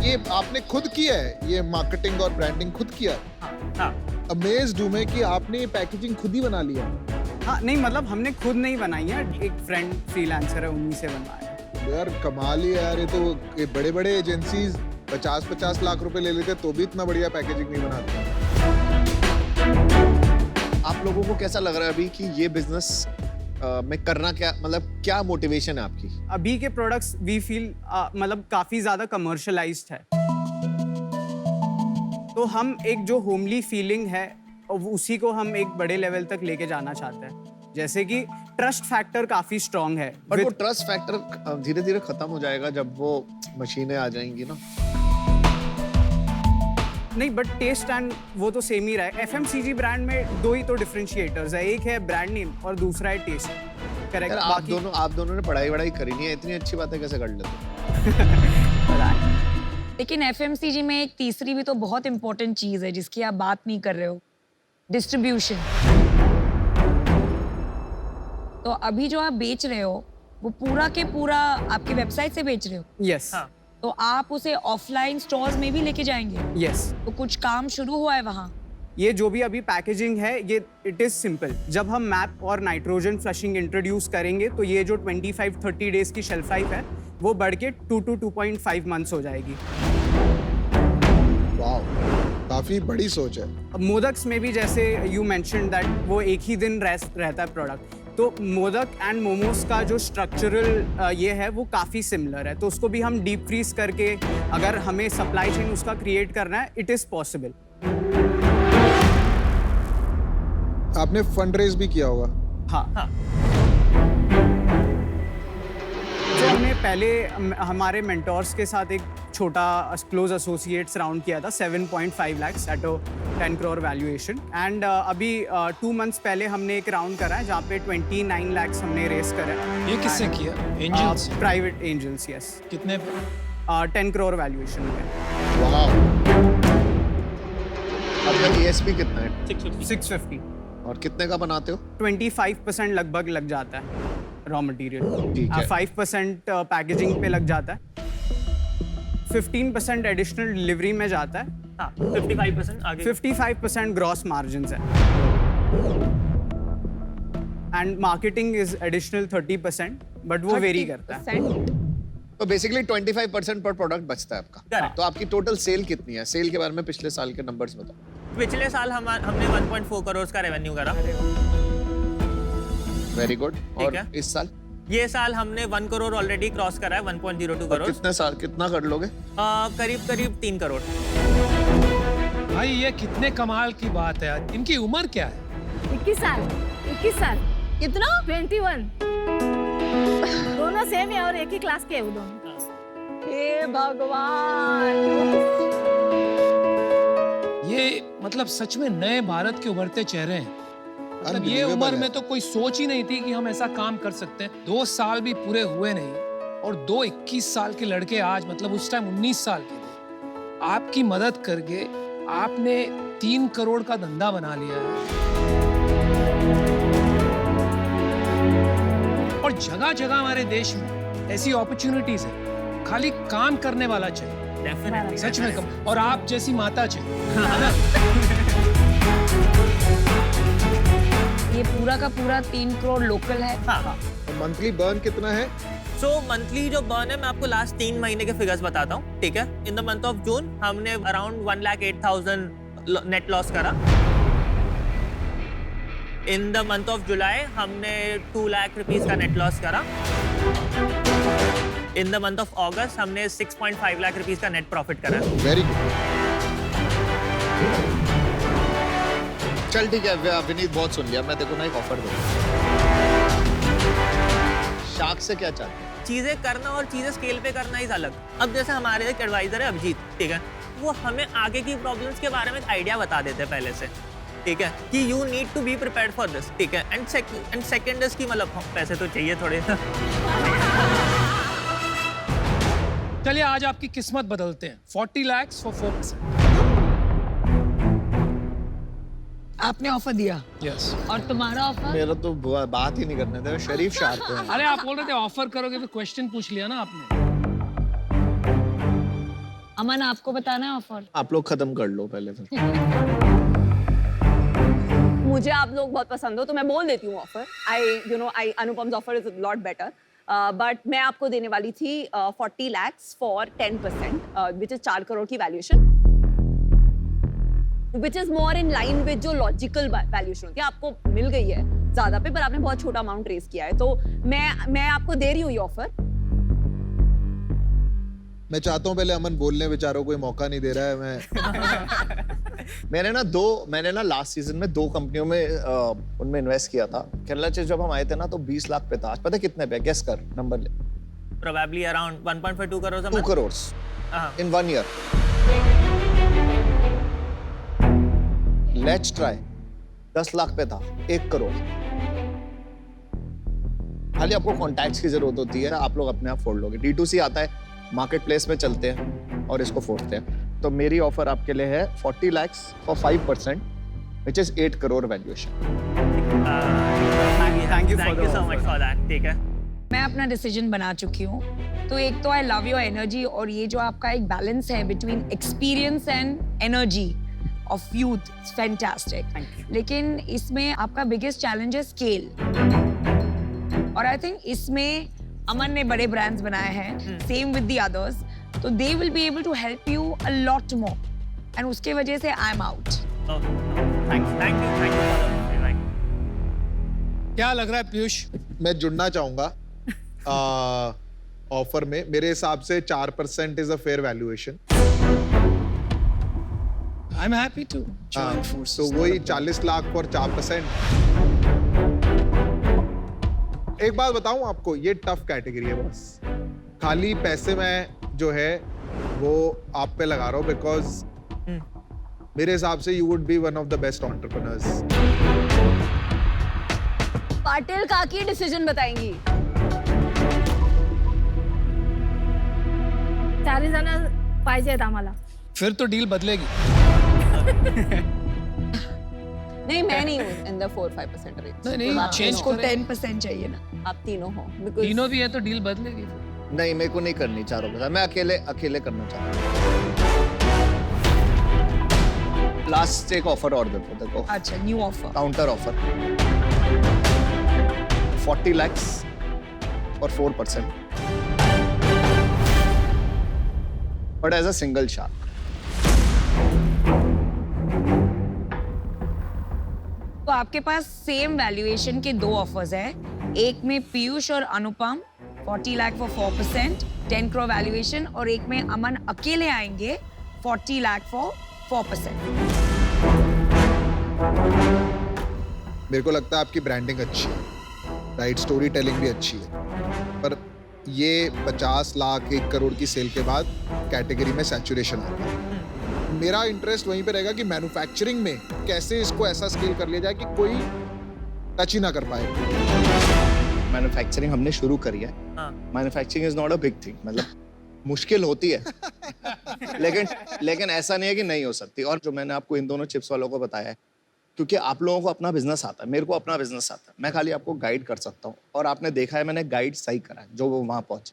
ये आपने खुद किया है, ये मार्केटिंग और ब्रांडिंग खुद किया है? हाँ। अमेज्ड हूं मैं कि आपने ये पैकेजिंग खुद ही बना लिया। हाँ नहीं मतलब हमने खुद नहीं बनाई है, एक फ्रेंड फ्रीलांसर है उन्हीं से बनवाया है। यार कमाल ही है यार, ये तो बड़े बड़े एजेंसीज 50-50 लाख रुपए ले लेते तो भी इतना बढ़िया पैकेजिंग नहीं बनाते। आप लोगों को कैसा लग रहा है अभी कि ये बिजनेस में करना क्या, मतलब क्या मोटिवेशन है आपकी? अभी के प्रोडक्ट्स वी फील मतलब काफी ज्यादा कमर्शियलाइज्ड है, तो हम एक जो होमली फीलिंग है उसी को हम एक बड़े लेवल तक लेके जाना चाहते हैं। जैसे कि ट्रस्ट फैक्टर काफी स्ट्रांग है, बट वो ट्रस्ट फैक्टर धीरे धीरे खत्म हो जाएगा जब वो मशीनें आ जाएंगी ना। नहीं बट टेस्ट एंड वो तो सेम ही रहा है। FMCG ब्रांड में दो ही तो डिफरेंशिएटर्स है, एक है ब्रांड नेम और दूसरा है टेस्ट। करेक्ट। यार आप दोनों ने पढ़ाई करी नहीं है, इतनी अच्छी बातें कैसे कर लेते हो? लेकिन FMCG में एक तीसरी भी तो बहुत इंपॉर्टेंट चीज है जिसकी आप बात नहीं कर रहे हो, डिस्ट्रीब्यूशन। तो अभी जो आप बेच रहे हो वो पूरा के पूरा आपकी वेबसाइट से बेच रहे हो? यस। हाँ। तो आप उसे ऑफलाइन स्टोर्स में भी लेके जाएंगे? यस। तो कुछ काम शुरू हुआ है वहाँ? ये जो भी अभी पैकेजिंग है ये इट इज सिंपल। जब हम मैप और नाइट्रोजन फ्लशिंग इंट्रोड्यूस करेंगे तो ये जो 25-30 डेज की शेल्फ लाइफ है वो बढ़ के 2 to 2.5 मंथ्स हो जाएगी। वाह, काफी बड़ी सोच है। अब मोदक्स में भी जैसे यू मेंशन्ड दैट वो एक ही दिन रहता है प्रोडक्ट, तो मोदक एंड मोमोज का जो स्ट्रक्चरल ये है वो काफ़ी सिमिलर है, तो उसको भी हम डीप फ्रीज करके अगर हमें सप्लाई चेन उसका क्रिएट करना है, इट इज़ पॉसिबल। आपने फंड रेज भी किया होगा? हाँ। जो हमने पहले हमारे मेंटोर्स के साथ एक छोटा क्लोज एसोसिएट्स राउंड किया था 7.5 lakh at 10 crore valuation, and अभी 2 मंथ्स पहले हमने एक राउंड करा है जहाँ पे 29 लाख हमने रेस करा है। ये किससे किया? एंजल्स? Private angels, yes. कितने? 10 करोड़ वैल्यूएशन में। वाह। आपका ESP कितना है? 650। और कितने का बनाते हो? 25% लगभग लग जाता है रॉ मटेरियल, ठीक है। 5% पैकेजिंग पे लग जाता है, 15% एडिशनल डिलीवरी में जाता है, हाँ, 55% आगे, 55% ग्रॉस मार्जिन्स है, and marketing is additional 30%, but वो वेरी करता है। तो बेसिकली 25% पर प्रोडक्ट बचता है आपका। Correct. तो आपकी टोटल सेल कितनी है? सेल के बारे में पिछले साल के नंबर्स बताओ। पिछले साल हमने 1.4 करोड़ का रेवेन्यू करा। Very good. और है। इस साल? ये साल हमने 1 करोड़ ऑलरेडी क्रॉस करा है, 1.02 और करोड़। कितने साल कितना कर लोगे? करीब करीब 3 करोड़। भाई ये कितने कमाल की बात है। इनकी उम्र क्या है? 21 साल 21 साल कितना? 21 दोनों सेम है और एक ही क्लास के हैं वो दोनों। हे भगवान। ये मतलब सच में नए भारत के उभरते चेहरे हैं। मतलब ये Unbelievable उम्र है। में तो कोई सोच ही नहीं थी कि हम ऐसा काम कर सकते हैं। 2 साल भी पूरे हुए नहीं और 2 21 साल के लड़के आज मतलब उस टाइम 19 साल के थे। आपकी मदद करके आपने 3 करोड़ का धंधा बना लिया है। और जगह जगह हमारे देश में ऐसी अपॉर्चुनिटीज है, खाली काम करने वाला चाहिए। डेफिनेटली सच में कम। और आप जैसी माता चाहिए। ये पूरा का पूरा 3 करोड़ लोकल है। हाँ। मंथली बर्न कितना है? सो मंथली जो बर्न है, मैं आपको लास्ट 3 महीने के फिगर्स बताता हूँ, ठीक है। In the month of June हमने अराउंड 1,08,000 नेट लॉस करा। In the month of July हमने 2 लाख रुपीस का नेट लॉस करा। इन द मंथ ऑफ अगस्त हमने 6.5 लाख रुपीस का नेट प्रॉफिट करा। Very good. चल ठीक है विनीत, बहुत सुन लिया। मैं देखो ना एक ऑफर दूंगा। शार्क से क्या चाहते हैं? चीजें करना और चीजें स्केल पे करना ही अलग। अब जैसे हमारे एक एडवाइजर है अभिजीत, ठीक है, वो हमें आगे की प्रॉब्लम्स के बारे में एक आइडिया बता देते हैं पहले से, ठीक है, कि you need to be prepared for this, ठीक है। एंड सेकंड इज की मतलब पैसे तो चाहिए थोड़े। चलिए आज आपकी किस्मत बदलते हैं। 40 लाख फॉर 4%। आपने ऑफर दिया यस। और तुम्हारा ऑफर? मेरा तो बात ही नहीं करने थे, शरीफ शार्क है। अरे आप बोल रहे थे ऑफर करोगे, फिर क्वेश्चन पूछ लिया ना आपने। अमन आपको बताना है ऑफर। आप लोग खत्म कर लो पहले फिर। मुझे आप लोग बहुत पसंद हो तो मैं बोल देती हूँ offer. I Anupam's offer is lot better, but मैं आपको देने वाली थी 40 lakhs for 10%, which is 4 crore की valuation, which is more in line with जो लॉजिकल वैल्यूएशन होती है। आपको मिल गई है ज्यादा पे, पर आपने बहुत छोटा अमाउंट रेज किया है, तो मैं आपको दे रही हूँ ये ऑफर। मैं चाहता हूँ पहले अमन बोलने, बेचारों कोई मौका नहीं दे रहा है। मैं मैंने ना लास्ट सीजन में 2 कंपनियों में उनमें इन्वेस्ट किया था। केरला चेस जब हम आए थे ना तो 20 लाख पे था। आज पता है कितने पे? गेस कर, नंबर ले। Probably around 1.52 crore. 2 crore in 1 year. Let's try 10 lakh पे था, 1 करोड़। खाली आपको कॉन्टैक्ट्स की जरूरत होती है, आप लोग अपने आप फोड़ लोगे। D2C आता है, मार्केट प्लेस में चलते हैं और इसको फोड़ते हैं। तो मेरी ऑफर आपके लिए है 40 lakhs for 5%, which is 8 crore valuation. Thank you so much for that, ठीक है। मैं अपना डिसीजन बना चुकी हूँ। तो एक तो आई लव योर एनर्जी, और ये जो आपका एक बैलेंस है between experience and energy of youth, it's fantastic. लेकिन इसमें आपका बिगेस्ट चैलेंज है स्केल, और आई थिंक इसमें अमन ने बड़े ब्रांड्स बनाए हैं, सेम विद द अदर्स, तो they will be able to help you a lot more, and उसके वजह से I am out. Thank you. क्या लग रहा है पीयूष? मैं जुड़ना चाहूंगा ऑफर में। मेरे हिसाब से 4% is a fair valuation. I am happy to join forces. तो वही 40 लाख फॉर 4%। एक बात बताऊं आपको, ये टफ कैटेगरी है बॉस। खाली पैसे में जो है वो आप पे लगा रहा हूं, बिकॉज मेरे हिसाब से you would be one of the best entrepreneurs. Patil काकी डिसीजन बताएंगी। 4 जण पाहिजेत आम्हाला। फिर तो डील बदलेगी। नहीं, मैं नहीं हूँ इन द 4-5% रेंज। नहीं, चेंज को 10% चाहिए ना। आप तीनों हो, because तीनों भी है तो डील बदलेगी। नहीं, मेरे को नहीं करनी चारों के साथ, मैं अकेले करना चाहता हूँ। लास्ट एक ऑफर और देखो। अच्छा, new offer, counter offer 40 lakhs और 4%, but as a single shark. तो आपके पास सेम वैल्यूएशन के 2 ऑफर्स हैं, एक में पीयूष और अनुपम 40 लाख फॉर 4%, 10 करोड़ वैल्यूएशन, और एक में अमन अकेले आएंगे 40 लाख फॉर 4%। मेरे को लगता है आपकी ब्रांडिंग अच्छी है, राइट, स्टोरी टेलिंग भी अच्छी है, पर ये 50 लाख 1 करोड़ की सेल के बाद कैटेगरी में सैचुरेशन आता है। मेरा इंटरेस्ट वहीं पे रहेगा कि मैन्युफैक्चरिंग में कैसे इसको ऐसा स्केल कर लिया जाए कि कोई टच ही ना कर पाए। मैन्युफैक्चरिंग हमने शुरू करी है। हाँ। Manufacturing is not a big thing, मतलब मुश्किल होती है लेकिन ऐसा नहीं है कि नहीं हो सकती। और जो मैंने आपको इन दोनों चिप्स वालों को बताया है, क्योंकि आप लोगों को अपना बिजनेस आता है, मेरे को अपना बिजनेस आता है, मैं खाली आपको गाइड कर सकता हूँ। और आपने देखा है मैंने गाइड सही करा है, जो वो वहां पहुंचे।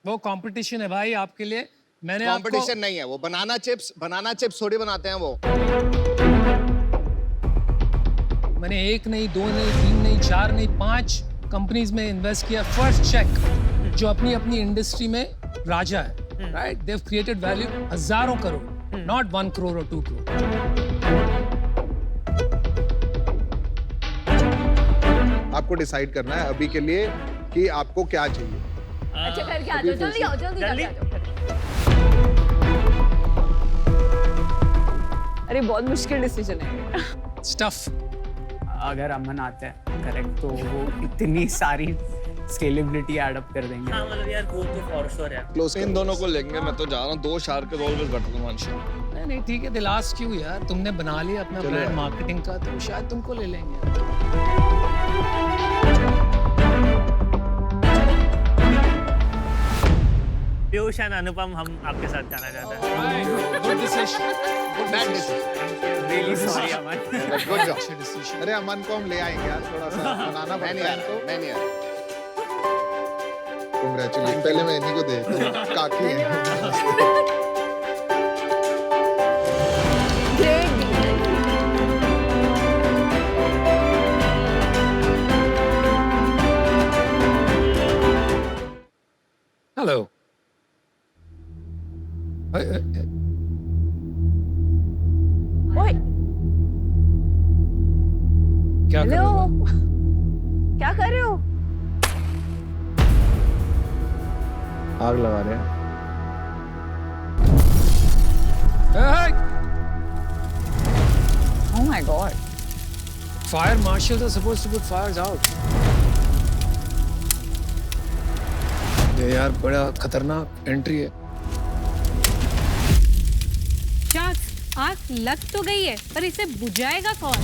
वो कंपटीशन है भाई आपके लिए। मैंने कंपटीशन नहीं है वो। बनाना चिप्स थोड़ी बनाते हैं वो। मैंने 1 नहीं, 2 नहीं, 3 नहीं, 4 नहीं, 5 कंपनीज में इन्वेस्ट किया। फर्स्ट चेक जो अपनी अपनी इंडस्ट्री में राजा है, right, they have created value हजारों करोड़, नॉट 1 करोड़ और 2 करोड़। आपको डिसाइड करना है अभी के लिए कि आपको क्या चाहिए। अच्छा करके आ जाओ, जल्दी आओ, जल्दी करके आ जाओ। अरे बहुत मुश्किल डिसीजन है। स्टफ। अगर अमन आता है करेक्ट तो वो इतनी सारी स्केलेबिलिटी एड अप कर देंगे। हाँ मतलब यार वो तो फॉर श्योर है। क्लोज इन दोनों को लेंगे। मैं तो जा रहा हूँ, 2 shark is always better than 1 shark. नहीं ठीक है, दिलास क्यों यार, तुमने बना लिया अपना ब्रांड मार्केटिंग का, तो शायद तुमको ले लेंगे। पीयूष एंड अनुपम हम आपके साथ जाना चाहते हैं। Good decision, good bad decision, really sorry Aman. Good job. अरे अमन को हम ले आएंगे यार, थोड़ा सा बनाना मैं नहीं पड़ता आ है रहा, इनको। मैं नहीं आ रहा। Congratulations। पहले मैं इन्हीं को दे, तो काकी है। हेलो। ओए, क्या कर रहे हेलो, हो? क्या कर रहे हो? आग लगा रहे हैं। Oh my God. Fire marshals are supposed to put fires out. ये यार बड़ा खतरनाक एंट्री है। आग लग तो गई है, पर इसे बुझाएगा कौन?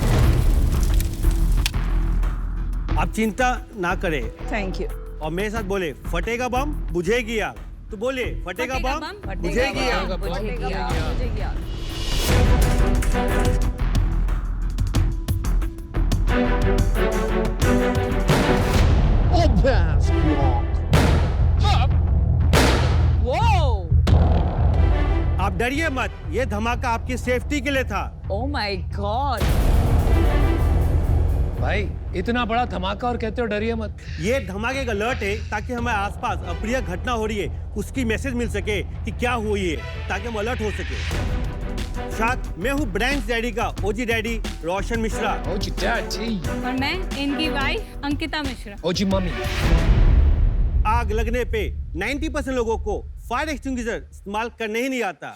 आप चिंता ना करें Thank you. और मेरे साथ बोले फटेगा बम बुझेगी आग। तो बोले फटेगा बम बुझेगी आग। बुझेगी आग। Whoa! आप डरिए मत, ये धमाका आपकी सेफ्टी के लिए था। Oh my God. भाई इतना बड़ा धमाका और कहते हो डरिए मत। ये धमाके का अलर्ट है ताकि हमारे आसपास अप्रिय घटना हो रही है उसकी मैसेज मिल सके कि क्या हुई है, ताकि हम अलर्ट हो सके। शाक, मैं हूँ ब्रांड्स डैडी का ओजी डैडी रोशन मिश्रा। ओजी डैडी। और मैं इनकी वाइफ अंकिता मिश्रा। ओजी मम्मी। आग लगने पे 90% लोगों को फायर एक्सटिंग्विशर इस्तेमाल करने ही नहीं आता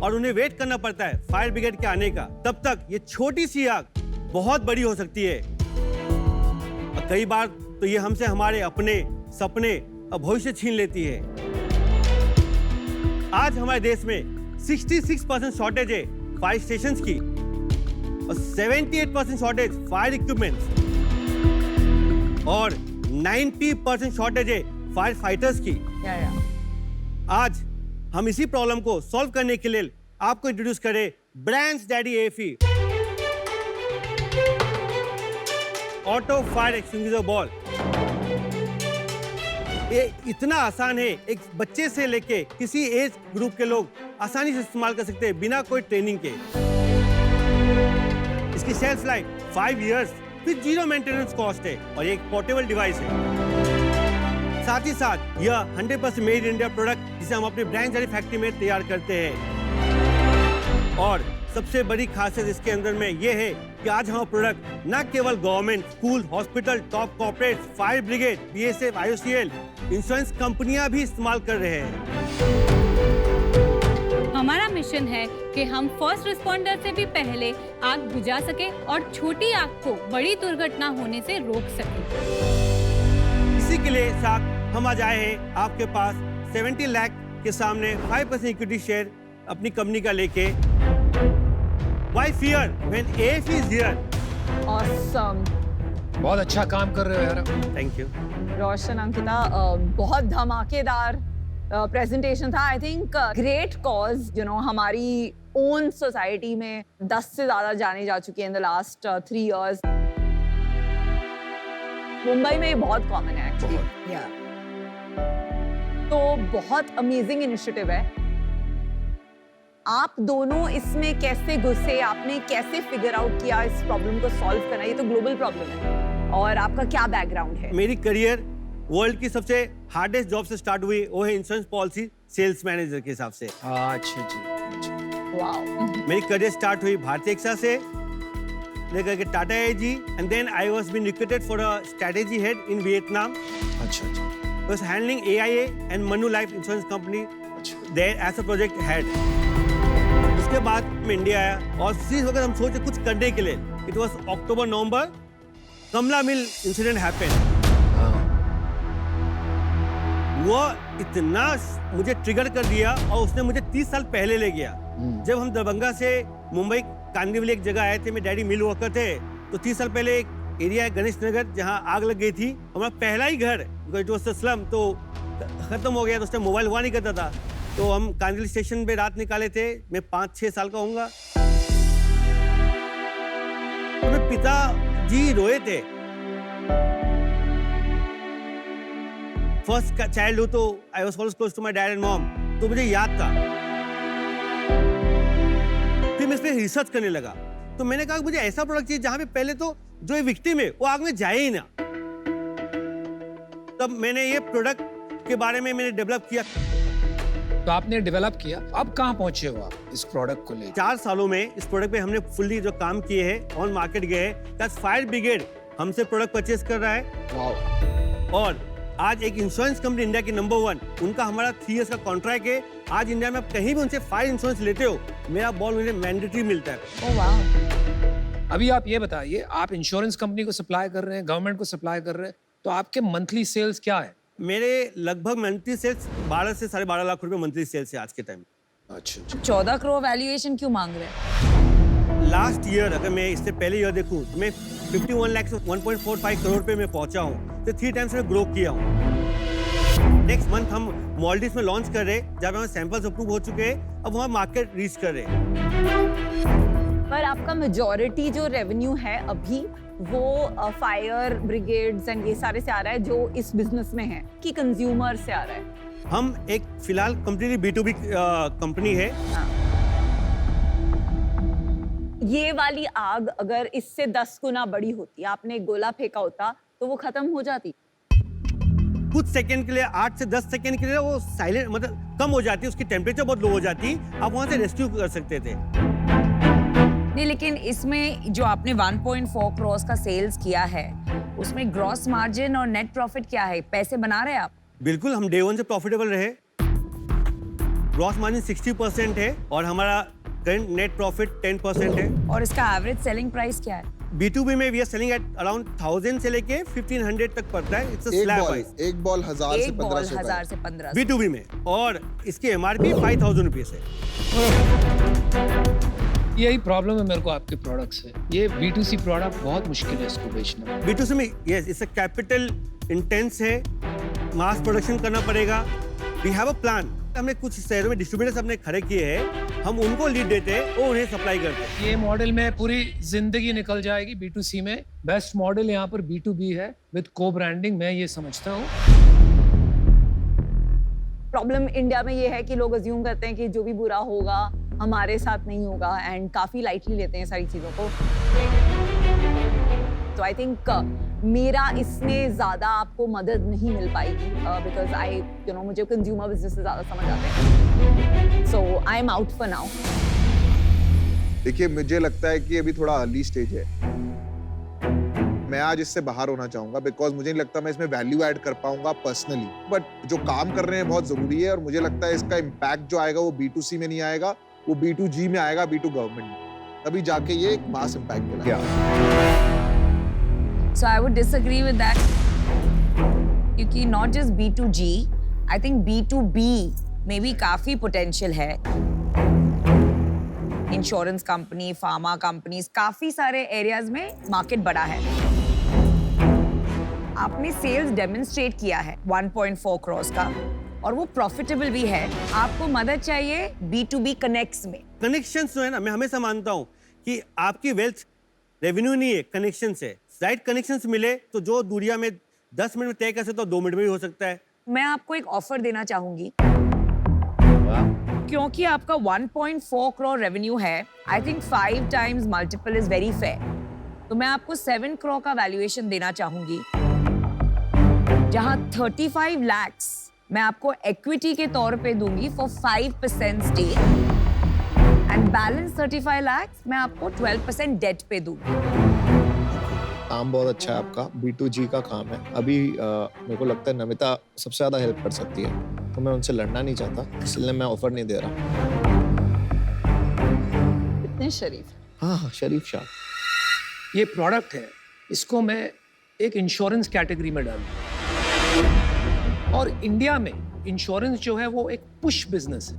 और उन्हें वेट करना पड़ता है फायर ब्रिगेड के आने का। तब तक ये छोटी सी आग बहुत बड़ी हो सकती है और कई बार तो ये हमसे हमारे अपने सपने और भविष्य छीन लेती है। आज हमारे देश में 66% शॉर्टेज है फायर स्टेशंस की और 78% शॉर्टेज फायर इक्विपमेंट्स और 90% शॉर्टेज है फायर फाइटर्स की। आज हम इसी प्रॉब्लम को सॉल्व करने के लिए आपको इंट्रोड्यूस करें Brands Daddy Efi auto fire extinguisher ball. ये इतना आसान है, एक बच्चे से लेके किसी एज ग्रुप के लोग आसानी से इस्तेमाल कर सकते हैं बिना कोई ट्रेनिंग के। इसकी शेल्फ लाइफ 5 इयर्स, फिर 0 मेंटेनेंस कॉस्ट है और एक पोर्टेबल डिवाइस है। साथ ही साथ यह 100% मेड इन इंडिया प्रोडक्ट जिसे हम अपने ब्रांड डैडी फैक्ट्री में तैयार करते हैं और सबसे बड़ी खासियत इसके अंदर में ये है कि आज हमारा प्रोडक्ट न केवल government, school, hospital, top corporate, fire brigade, BSF, IOCL, insurance कंपनियां भी इस्तेमाल कर रहे हैं। हमारा मिशन है कि हम फर्स्ट रिस्पॉन्डर से भी पहले आग बुझा सके और छोटी आग को बड़ी दुर्घटना होने से रोक सके। इसी के लिए साथ हम आज आए हैं आपके पास 70 लाख के सामने 5% इक्विटी शेयर अपनी कंपनी का लेके। Why fear when AF is here? Awesome. बहुत अच्छा काम कर रहे हो यार। Thank you. रोशन, अंकिता, बहुत धमाकेदार प्रेजेंटेशन था। आई थिंक ग्रेट कॉज, हमारी ओन सोसाइटी में 10 से ज्यादा जाने जा चुकी है in the last 3 years. Mumbai में ये बहुत कॉमन है एक्चुअली। तो बहुत अमेजिंग इनिशिएटिव है। आप दोनों इसमें कैसे घुसे, आपने कैसे फिगर आउट किया इस प्रॉब्लम को सॉल्व करना? ये तो ग्लोबल प्रॉब्लम है। और आपका क्या बैकग्राउंड है? मेरी करियर वर्ल्ड की सबसे हार्डेस्ट जॉब से स्टार्ट हुई, वो है इंश्योरेंस पॉलिसी सेल्स मैनेजर के हिसाब से। अच्छा जी। वाओ। मेरी करियर स्टार्ट हुई भारतीय एक्सा से लेकर के Tata AIG, and then I was been recruited for a strategy head in Vietnam. अच्छा अच्छा। I was handling AIA and Manu Life Insurance Company there as a project head. उसके बाद मैं इंडिया आया और इस वक्त हम सोचे कुछ करने के लिए। It was October-November, Kamala mill incident happened. वो इतना मुझे ट्रिगर कर दिया और उसने मुझे 30 साल पहले ले गया। जब हम दरभंगा से मुंबई कांदिवली एक जगह आए थे, मेरे डैडी मिल वर्कर थे, तो 30 साल पहले एक एरिया है गणेश नगर जहाँ आग लग गई थी। हमारा पहला ही घर जो स्लम तो खत्म हो गया, तो उस टाइम मोबाइल हुआ नहीं करता था। तो हम कांदिवली स्टेशन पे रात निकाले थे। मैं 5-6 साल का होऊंगा। तो मेरे पिताजी रोए थे। फर्स्ट चाइल्ड हूँ तो I was always close to my dad and mom, तो मुझे याद था। फिर मैं इस पे रिसर्च करने लगा, तो मैंने कहा मुझे ऐसा प्रोडक्ट चाहिए जहां पे पहले तो जो विक्टिम है वो आग में जाए ही ना। तब मैंने ये प्रोडक्ट के बारे में मैंने डेवलप किया। तो आपने डेवलप किया, अब कहाँ पहुंचे हो आप इस प्रोडक्ट को लेकर? 4 सालों में इस प्रोडक्ट पे हमने फुल्ली जो काम किए हैं, ऑन मार्केट गए, प्लस फायर ब्रिगेड हमसे प्रोडक्ट परचेज कर रहा है। वाओ। और आज एक इंश्योरेंस कंपनी इंडिया की नंबर 1, उनका हमारा 3 इयर्स का कॉन्ट्रैक्ट है। आज इंडिया में आप कहीं भी उनसे फायर इंश्योरेंस लेते हो, मेरा बॉल मुझे मैंडेटरी मिलता है। ओह वाह। अभी आप ये बताइए, आप इंश्योरेंस कंपनी को सप्लाई कर रहे हैं, गवर्नमेंट को सप्लाई कर रहे हैं, तो आपके मंथली सेल्स क्या है? मेरे लगभग मंथली सेल्स 12 से 12.5 लाख रुपए मंथली सेल्स है आज के टाइम। अच्छा। 14 करोड़ वैल्यूएशन क्यों मांग रहे हैं? लास्ट ईयर अगर मैं इससे पहले ईयर देखूं तो मैं 51 लाख से 1.45 करोड़ पे मैं पहुंचा हूं, तो 3 टाइम्स में ग्रो किया हूं। नेक्स्ट मंथ हम मॉलडीव्स में लॉन्च कर रहे हैं, जब हमारे सैंपल्स अप्रूव हो चुके हैं, अब वहाँ मार्केट रीच कर रहे हैं। पर आपका मेजॉरिटी जो रेवेन्यू है अभी वो फायर ब्रिगेड्स एंड ये सारे से आ रहा है जो इस बिजनेस में है, कि कंज्यूमर से आ रहा है? हम एक फिलहाल कंप्लीटली B2B कंपनी है। ये वाली आग अगर इससे 10 गुना बड़ी होती, आपने गोला फेंका होता तो वो खत्म हो जाती? कुछ सेकंड के लिए, 8 से 10 सेकंड के लिए वो साइलेंट मतलब कम हो जाती, उसकी टेम्परेचर बहुत लो हो जाती, आप वहां से रेस्क्यू कर सकते थे। नहीं, लेकिन इसमें जो आपने 1.4 करोड़ का सेल्स किया है, उसमें ग्रॉस मार्जिन और नेट प्रॉफिट क्या है? पैसे बना रहे हैं आप? बिल्कुल, हम डे 1 से प्रॉफिटेबल रहे। ग्रॉस मार्जिन 60% है और हमारा करंट नेट प्रॉफिट 10% है। और इसका एवरेज सेलिंग प्राइस क्या है? B2B में we are selling at around 1000 से लेके 1500 तक पड़ता है। It's a slab price. एक बॉल 1000 से 1500 1000 से 1500 B2B में, और इसकी MRP 5000 रुपीस है। यही प्रॉब्लम है मेरे को आपके प्रोडक्ट से। ये B2C प्रोडक्ट बहुत मुश्किल है इसको बेचना। B2C में yes, it's a capital intense है, मास प्रोडक्शन करना पड़ेगा। We have a plan. हमने कुछ शहरों में डिस्ट्रीब्यूटर्स अपने खड़े किए हैं, हम उनको लीड देते हैं, वो उन्हें सप्लाई करते हैं। ये मॉडल में पूरी जिंदगी निकल जाएगी B2C में। बेस्ट मॉडल यहाँ पर B2B है विद को ब्रांडिंग, मैं ये समझता हूँ। प्रॉब्लम इंडिया में ये है कि लोग अज्यूम करते हैं कि जो भी बुरा होगा हमारे साथ नहीं होगा, एंड काफी लाइटली लेते हैं सारी चीजों को। तो आई थिंक मेरा इसमें ज्यादा आपको मदद नहीं मिल पाएगी, बिकॉज आई मुझे कंज्यूमर बिजनेस से ज्यादा समझ आते हैं। So I am out for now. देखिए मुझे लगता है कि अभी थोड़ा अर्ली स्टेज है। मैं आज इससे बाहर होना चाहूंगा बिकॉज मुझे नहीं लगता मैं इसमें वैल्यू ऐड कर पाऊंगा पर्सनली, बट जो काम कर रहे हैं बहुत जरूरी है और मुझे लगता है इसका इम्पैक्ट जो आएगा वो B2C में नहीं आएगा, वो B2G में आएगा, B2 गवर्नमेंट में, तभी जाके ये एक मास इम्पैक्ट मिला। So I would disagree with that. क्योंकि not just B2G, I think B2B में भी काफी पोटेंशियल है। इंश्योरेंस कंपनी, फार्मा कंपनीज, काफी सारे एरियाज में मार्केट बड़ा है। आपने सेल्स डेमोन्स्ट्रेट किया है 1.4 करोड़ का और वो प्रॉफिटेबल भी है। आपको मदद चाहिए B2B कनेक्ट्स में। कनेक्शंस जो है ना, मैं हमेशा मानता हूँ कि आपकी वेल्थ रेवेन्यू नहीं है, कनेक्शन है। राइट कनेक्शंस मिले तो जो दुनिया में 10 मिनट में तय कर सकते हो 2 मिनट में भी हो सकता है। मैं आपको एक ऑफर देना चाहूंगी क्योंकि आपका 1.4 करोड़ रेवेन्यू है। I think 5 times multiple is very fair. तो मैं आपको 7 करोड़ का वैल्यूएशन देना चाहूंगी, जहां 35 लाख मैं आपको इक्विटी के तौर पे दूंगी for 5% stake and balance 35 lakh मैं आपको 12% डेट पे दूंगी। काम बहुत अच्छा है आपका, B2G का काम है। अभी मेरे को लगता है नमिता सबसे ज्यादा हेल्प कर सकती है, तो मैं उनसे लड़ना नहीं चाहता, इसलिए मैं ऑफर नहीं दे रहा। इतने शरीफ। हाँ, शरीफ शाह। ये प्रोडक्ट है, इसको मैं एक इंश्योरेंस कैटेगरी में डालूं। और इंडिया में इंश्योरेंस जो है वो एक पुश बिजनेस है।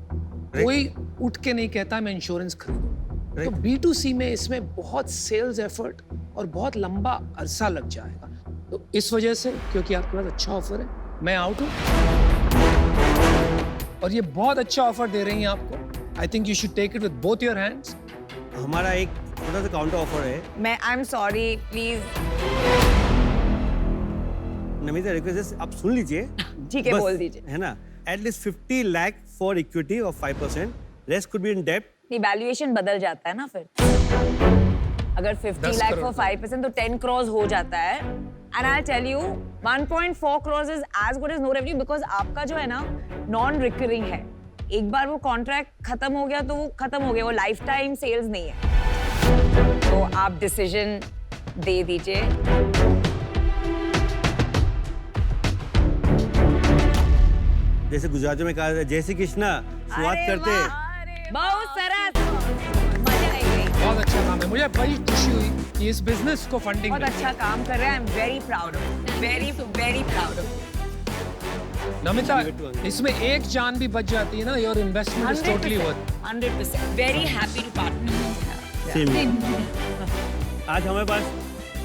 कोई उठ के नहीं कहता मैं इंश्योरेंस खरीदूं। तो B2C में इसमें बहुत सेल्स एफर्ट और बहुत लंबा अरसा लग जाएगा। तो इस वजह से, क्योंकि आपके पास अच्छा ऑफर है, मैं आउट हूँ। और ये बहुत अच्छा ऑफर दे रही हैं आपको। I think you should take it with both your hands. हमारा एक छोटा सा काउंटर ऑफर है। मैं I am sorry, please Namita request आप सुन लीजिए। ठीक है, बोल दीजिए। है ना, at least 50 lakh for equity of 5%, rest could be in डेब्ट। वैल्यूएशन बदल जाता है ना फिर। अगर 50 लाख फॉर 5% तो 10 करोड़ हो जाता है। And I tell you 1.4 crore is as good as no revenue because आपका जो है ना नॉन रिकरिंग है। एक बार वो कॉन्ट्रैक्ट खत्म हो गया तो वो खत्म हो गया, वो लाइफ टाइम सेल्स नहीं है। तो आप डिसीजन दे दीजिए। जैसे गुजराती में कहा जय श्री कृष्णा, शुरुआत करते। बहुत सरस, मजा आई गई। बहुत अच्छा काम है, मुझे बड़ी खुशी हुई कि इस बिजनेस को फंडिंग बहुत अच्छा काम कर रहे हैं। I am very proud of, very proud of. Namita, इसमें एक जान भी बच जाती है ना, your investment is totally worth. 100%, very happy to partner. Same. आज हमारे पास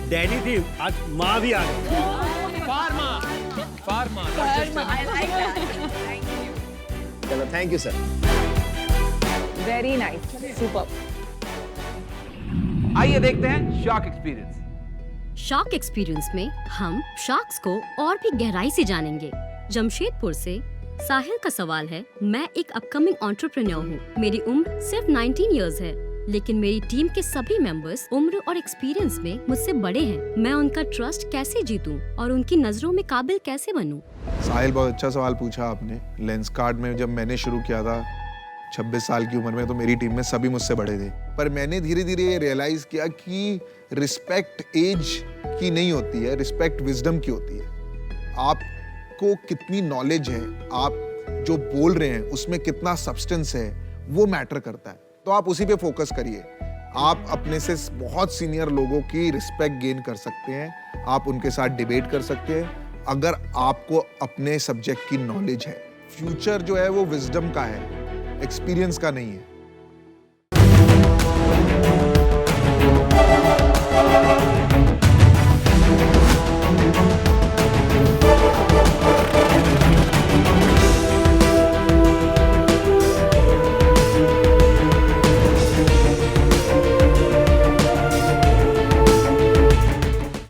डैडी थी, आज माँ भी आ गई। Pharma. I like that. Thank you. चलो, thank you sir. Very nice. Super. आइए देखते हैं शॉक एक्सपीरियंस। शॉक एक्सपीरियंस में हम शार्क्स को और भी गहराई से जानेंगे। जमशेदपुर से साहिल का सवाल है, मैं एक अपकमिंग एंटरप्रेन्योर हूँ। मेरी उम्र सिर्फ 19 इयर्स है, लेकिन मेरी टीम के सभी मेंबर्स उम्र और एक्सपीरियंस में मुझसे बड़े हैं। मैं उनका ट्रस्ट कैसे जीतूं और उनकी नजरों में काबिल कैसे बनूं? साहिल, बहुत अच्छा सवाल पूछा आपने। लेंसकार्ट में जब मैंने शुरू किया था 26 साल की उम्र में, तो मेरी टीम में सभी मुझसे बड़े थे। पर मैंने धीरे धीरे ये रियलाइज किया कि रिस्पेक्ट एज की नहीं होती है, रिस्पेक्ट विजडम की होती है। आपको कितनी नॉलेज है, आप जो बोल रहे हैं उसमें कितना सब्सटेंस है, वो मैटर करता है। तो आप उसी पे फोकस करिए। आप अपने से बहुत सीनियर लोगों की रिस्पेक्ट गेन कर सकते हैं, आप उनके साथ डिबेट कर सकते हैं अगर आपको अपने सब्जेक्ट की नॉलेज है। फ्यूचर जो है वो विजडम का है, एक्सपीरियंस का नहीं है।